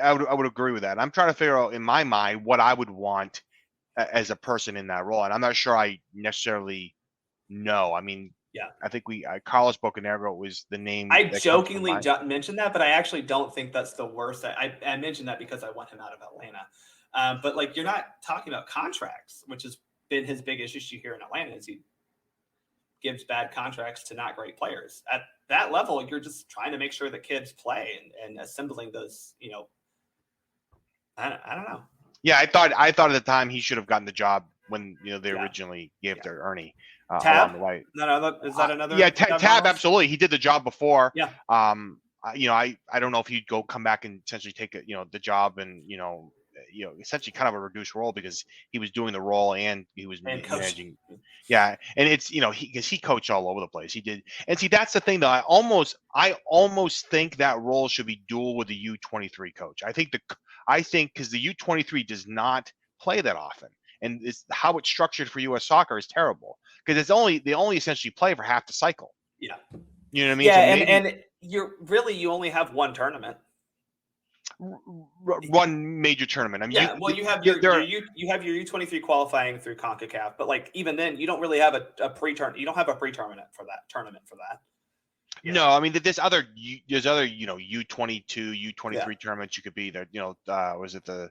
I would agree with that. I'm trying to figure out in my mind what I would want as a person in that role. And I'm not sure I necessarily know. I mean, yeah, I think Carlos Bocanegra was the name. I jokingly mentioned that, but I actually don't think that's the worst. I mentioned that because I want him out of Atlanta. But you're not talking about contracts, which has been his biggest issue here in Atlanta, is he gives bad contracts to not great players. At that level, you're just trying to make sure that kids play and assembling those, I don't know. Yeah, I thought at the time he should have gotten the job when they originally gave it to Ernie Tab? along the way. No, is that another? Tab absolutely. He did the job before. Yeah. I don't know if he'd come back and essentially take the job and essentially kind of a reduced role, because he was doing the role and he was managing. Yeah, and it's because he coached all over the place. He did, and see that's the thing though. I almost think that role should be dual with the U23 coach. I think because the U23 does not play that often, and it's how it's structured for U.S. soccer is terrible, because they only essentially play for half the cycle. Yeah, you know what I mean. Yeah, so and you only have one tournament. One major tournament. I mean, you have your U23 qualifying through CONCACAF, but even then, you don't really have a pre-tournament. You don't have a pre-tournament for that. No, I mean there's other U22, U23 tournaments you could be there. Was it the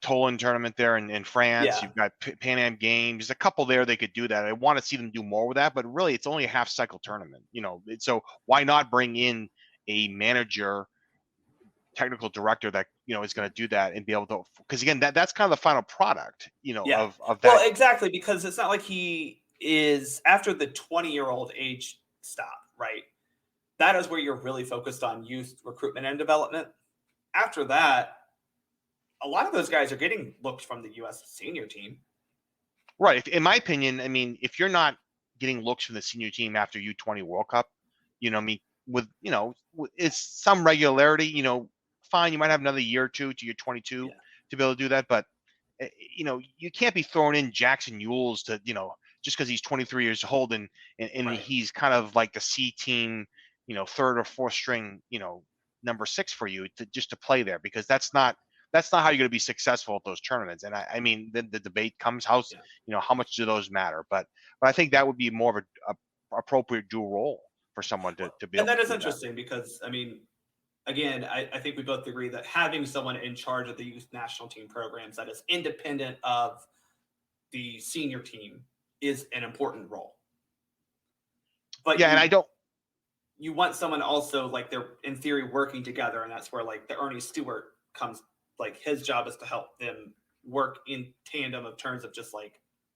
Toulon tournament there in France? Yeah. You've got Pan Am Games. There's a couple there they could do that. I want to see them do more with that, but really it's only a half cycle tournament. So why not bring in a manager, technical director that is going to do that and be able to, because again that's kind of the final product of that. Well, exactly, because it's not like he is after the 20-year-old age stop, right? That is where you're really focused on youth recruitment and development. After that, a lot of those guys are getting looked from the U.S. senior team, right? In my opinion, I mean, if you're not getting looks from the senior team after U20 World Cup, with it's some regularity, fine, you might have another year or two to your 22 to be able to do that, but you can't be throwing in Jackson Yules to just because he's 23 years old and right. He's kind of like the C team, third or fourth string, number 6 for you to play there, because that's not how you're going to be successful at those tournaments. And I mean, then the debate comes, how much do those matter? But I think that would be more of a appropriate dual role for someone to be. And that is interesting because, I mean, again, I think we both agree that having someone in charge of the youth national team programs that is independent of the senior team is an important role. But you want someone also they're in theory working together, and that's where the Ernie Stewart comes. His job is to help them work in tandem of terms of just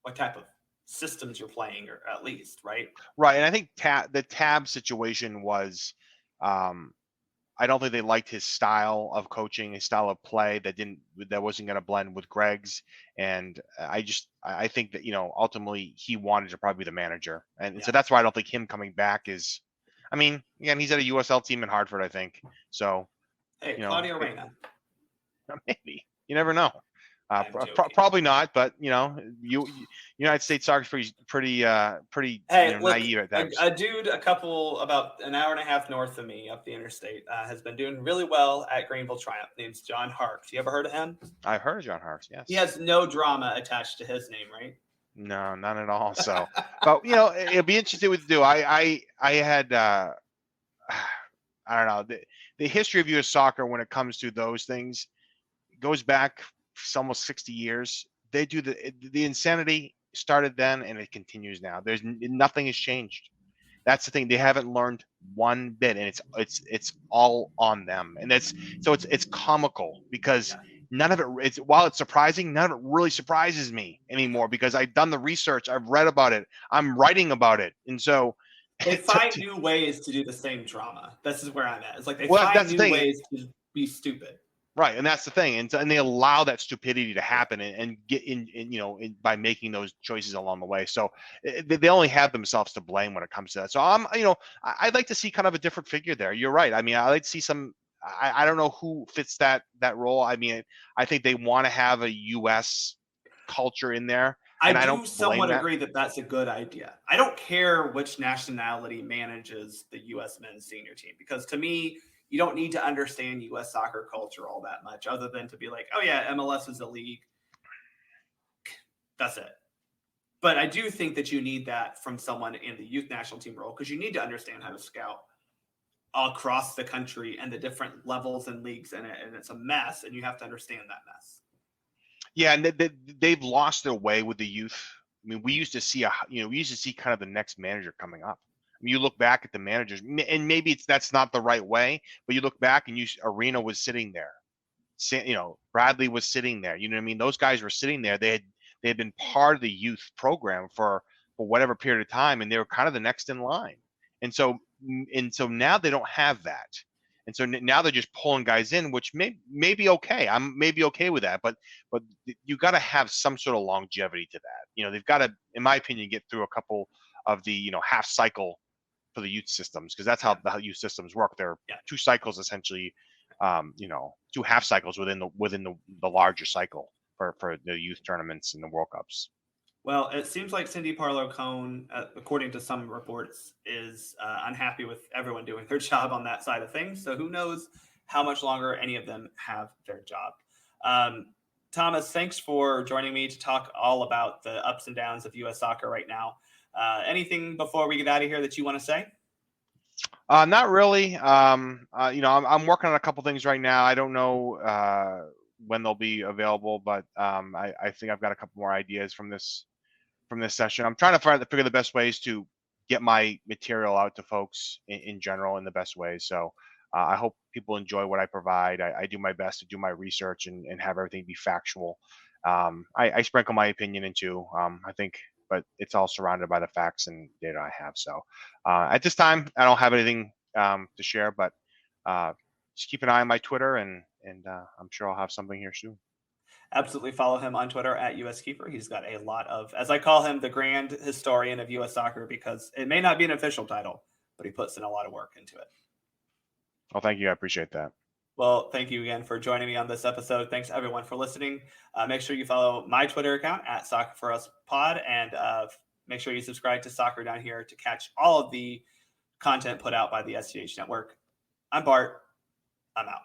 what type of systems you're playing, or at least right. And I think the Tab situation was, I don't think they liked his style of coaching, his style of play that wasn't going to blend with Greg's. And I think that, ultimately he wanted to probably be the manager. And so that's why I don't think him coming back is, I mean, again, he's at a USL team in Hartford, I think. So, hey, Claudio Reyna. Maybe. You never know. Probably not, but United States soccer is pretty naive at that. A dude about an hour and a half north of me up the interstate has been doing really well at Greenville Triumph. Name's John Harks. You ever heard of him? I've heard of John Harks, yes. He has no drama attached to his name, right? No, none at all. So, but it'll be interesting what to do. I had I don't know, the history of U.S. soccer when it comes to those things goes back almost 60 years. They do the insanity started then and it continues now. Nothing has changed. That's the thing. They haven't learned one bit, and it's all on them. And it's comical because none of it, while it's surprising, none of it really surprises me anymore because I've done the research, I've read about it, I'm writing about it. And so they find new ways to do the same drama. This is where I'm at. It's like they Well, find that's the new thing. ways to be stupid. Right, and that's the thing, and they allow that stupidity to happen and get in by making those choices along the way. So they only have themselves to blame when it comes to that. So I'd like to see kind of a different figure there. You're right. I mean, I like to see some. I don't know who fits that role. I mean, I think they want to have a U.S. culture in there. And I do somewhat agree that that's a good idea. I don't care which nationality manages the U.S. men's senior team because to me, you don't need to understand U.S. soccer culture all that much other than to be like, oh, yeah, MLS is a league. That's it. But I do think that you need that from someone in the youth national team role because you need to understand how to scout across the country and the different levels and leagues in it. And it's a mess, and you have to understand that mess. Yeah, and they've lost their way with the youth. I mean, we used to see kind of the next manager coming up. I mean, you look back at the managers, and maybe that's not the right way, but you look back and Arena was sitting there. Bradley was sitting there. You know what I mean? Those guys were sitting there. They had been part of the youth program for whatever period of time, and they were kind of the next in line. And so now they don't have that. And so now they're just pulling guys in, which may be okay. I'm maybe okay with that, but you got to have some sort of longevity to that. They've got to, in my opinion, get through a couple of the half cycle for the youth systems because that's how the youth systems work. They're 2 cycles essentially, 2 half cycles within the larger cycle for the youth tournaments and the World Cups. Well, it seems like Cindy Parlow-Cone, according to some reports, is unhappy with everyone doing their job on that side of things. So who knows how much longer any of them have their job. Thomas, thanks for joining me to talk all about the ups and downs of U.S. soccer right now. Anything before we get out of here that you want to say? Not really. I'm working on a couple things right now. I don't know when they'll be available, but I think I've got a couple more ideas from this session. I'm trying to figure the best ways to get my material out to folks in general in the best ways. So I hope people enjoy what I provide. I do my best to do my research and have everything be factual. I sprinkle my opinion into, I think, but it's all surrounded by the facts and data I have. So at this time, I don't have anything to share, but just keep an eye on my Twitter and I'm sure I'll have something here soon. Absolutely follow him on Twitter at USKeeper. He's got a lot of, as I call him, the grand historian of U.S. soccer because it may not be an official title, but he puts in a lot of work into it. Well, thank you. I appreciate that. Well, thank you again for joining me on this episode. Thanks, everyone, for listening. Make sure you follow my Twitter account at Soccer For Us Pod, and make sure you subscribe to Soccer Down Here to catch all of the content put out by the SDH Network. I'm Bart. I'm out.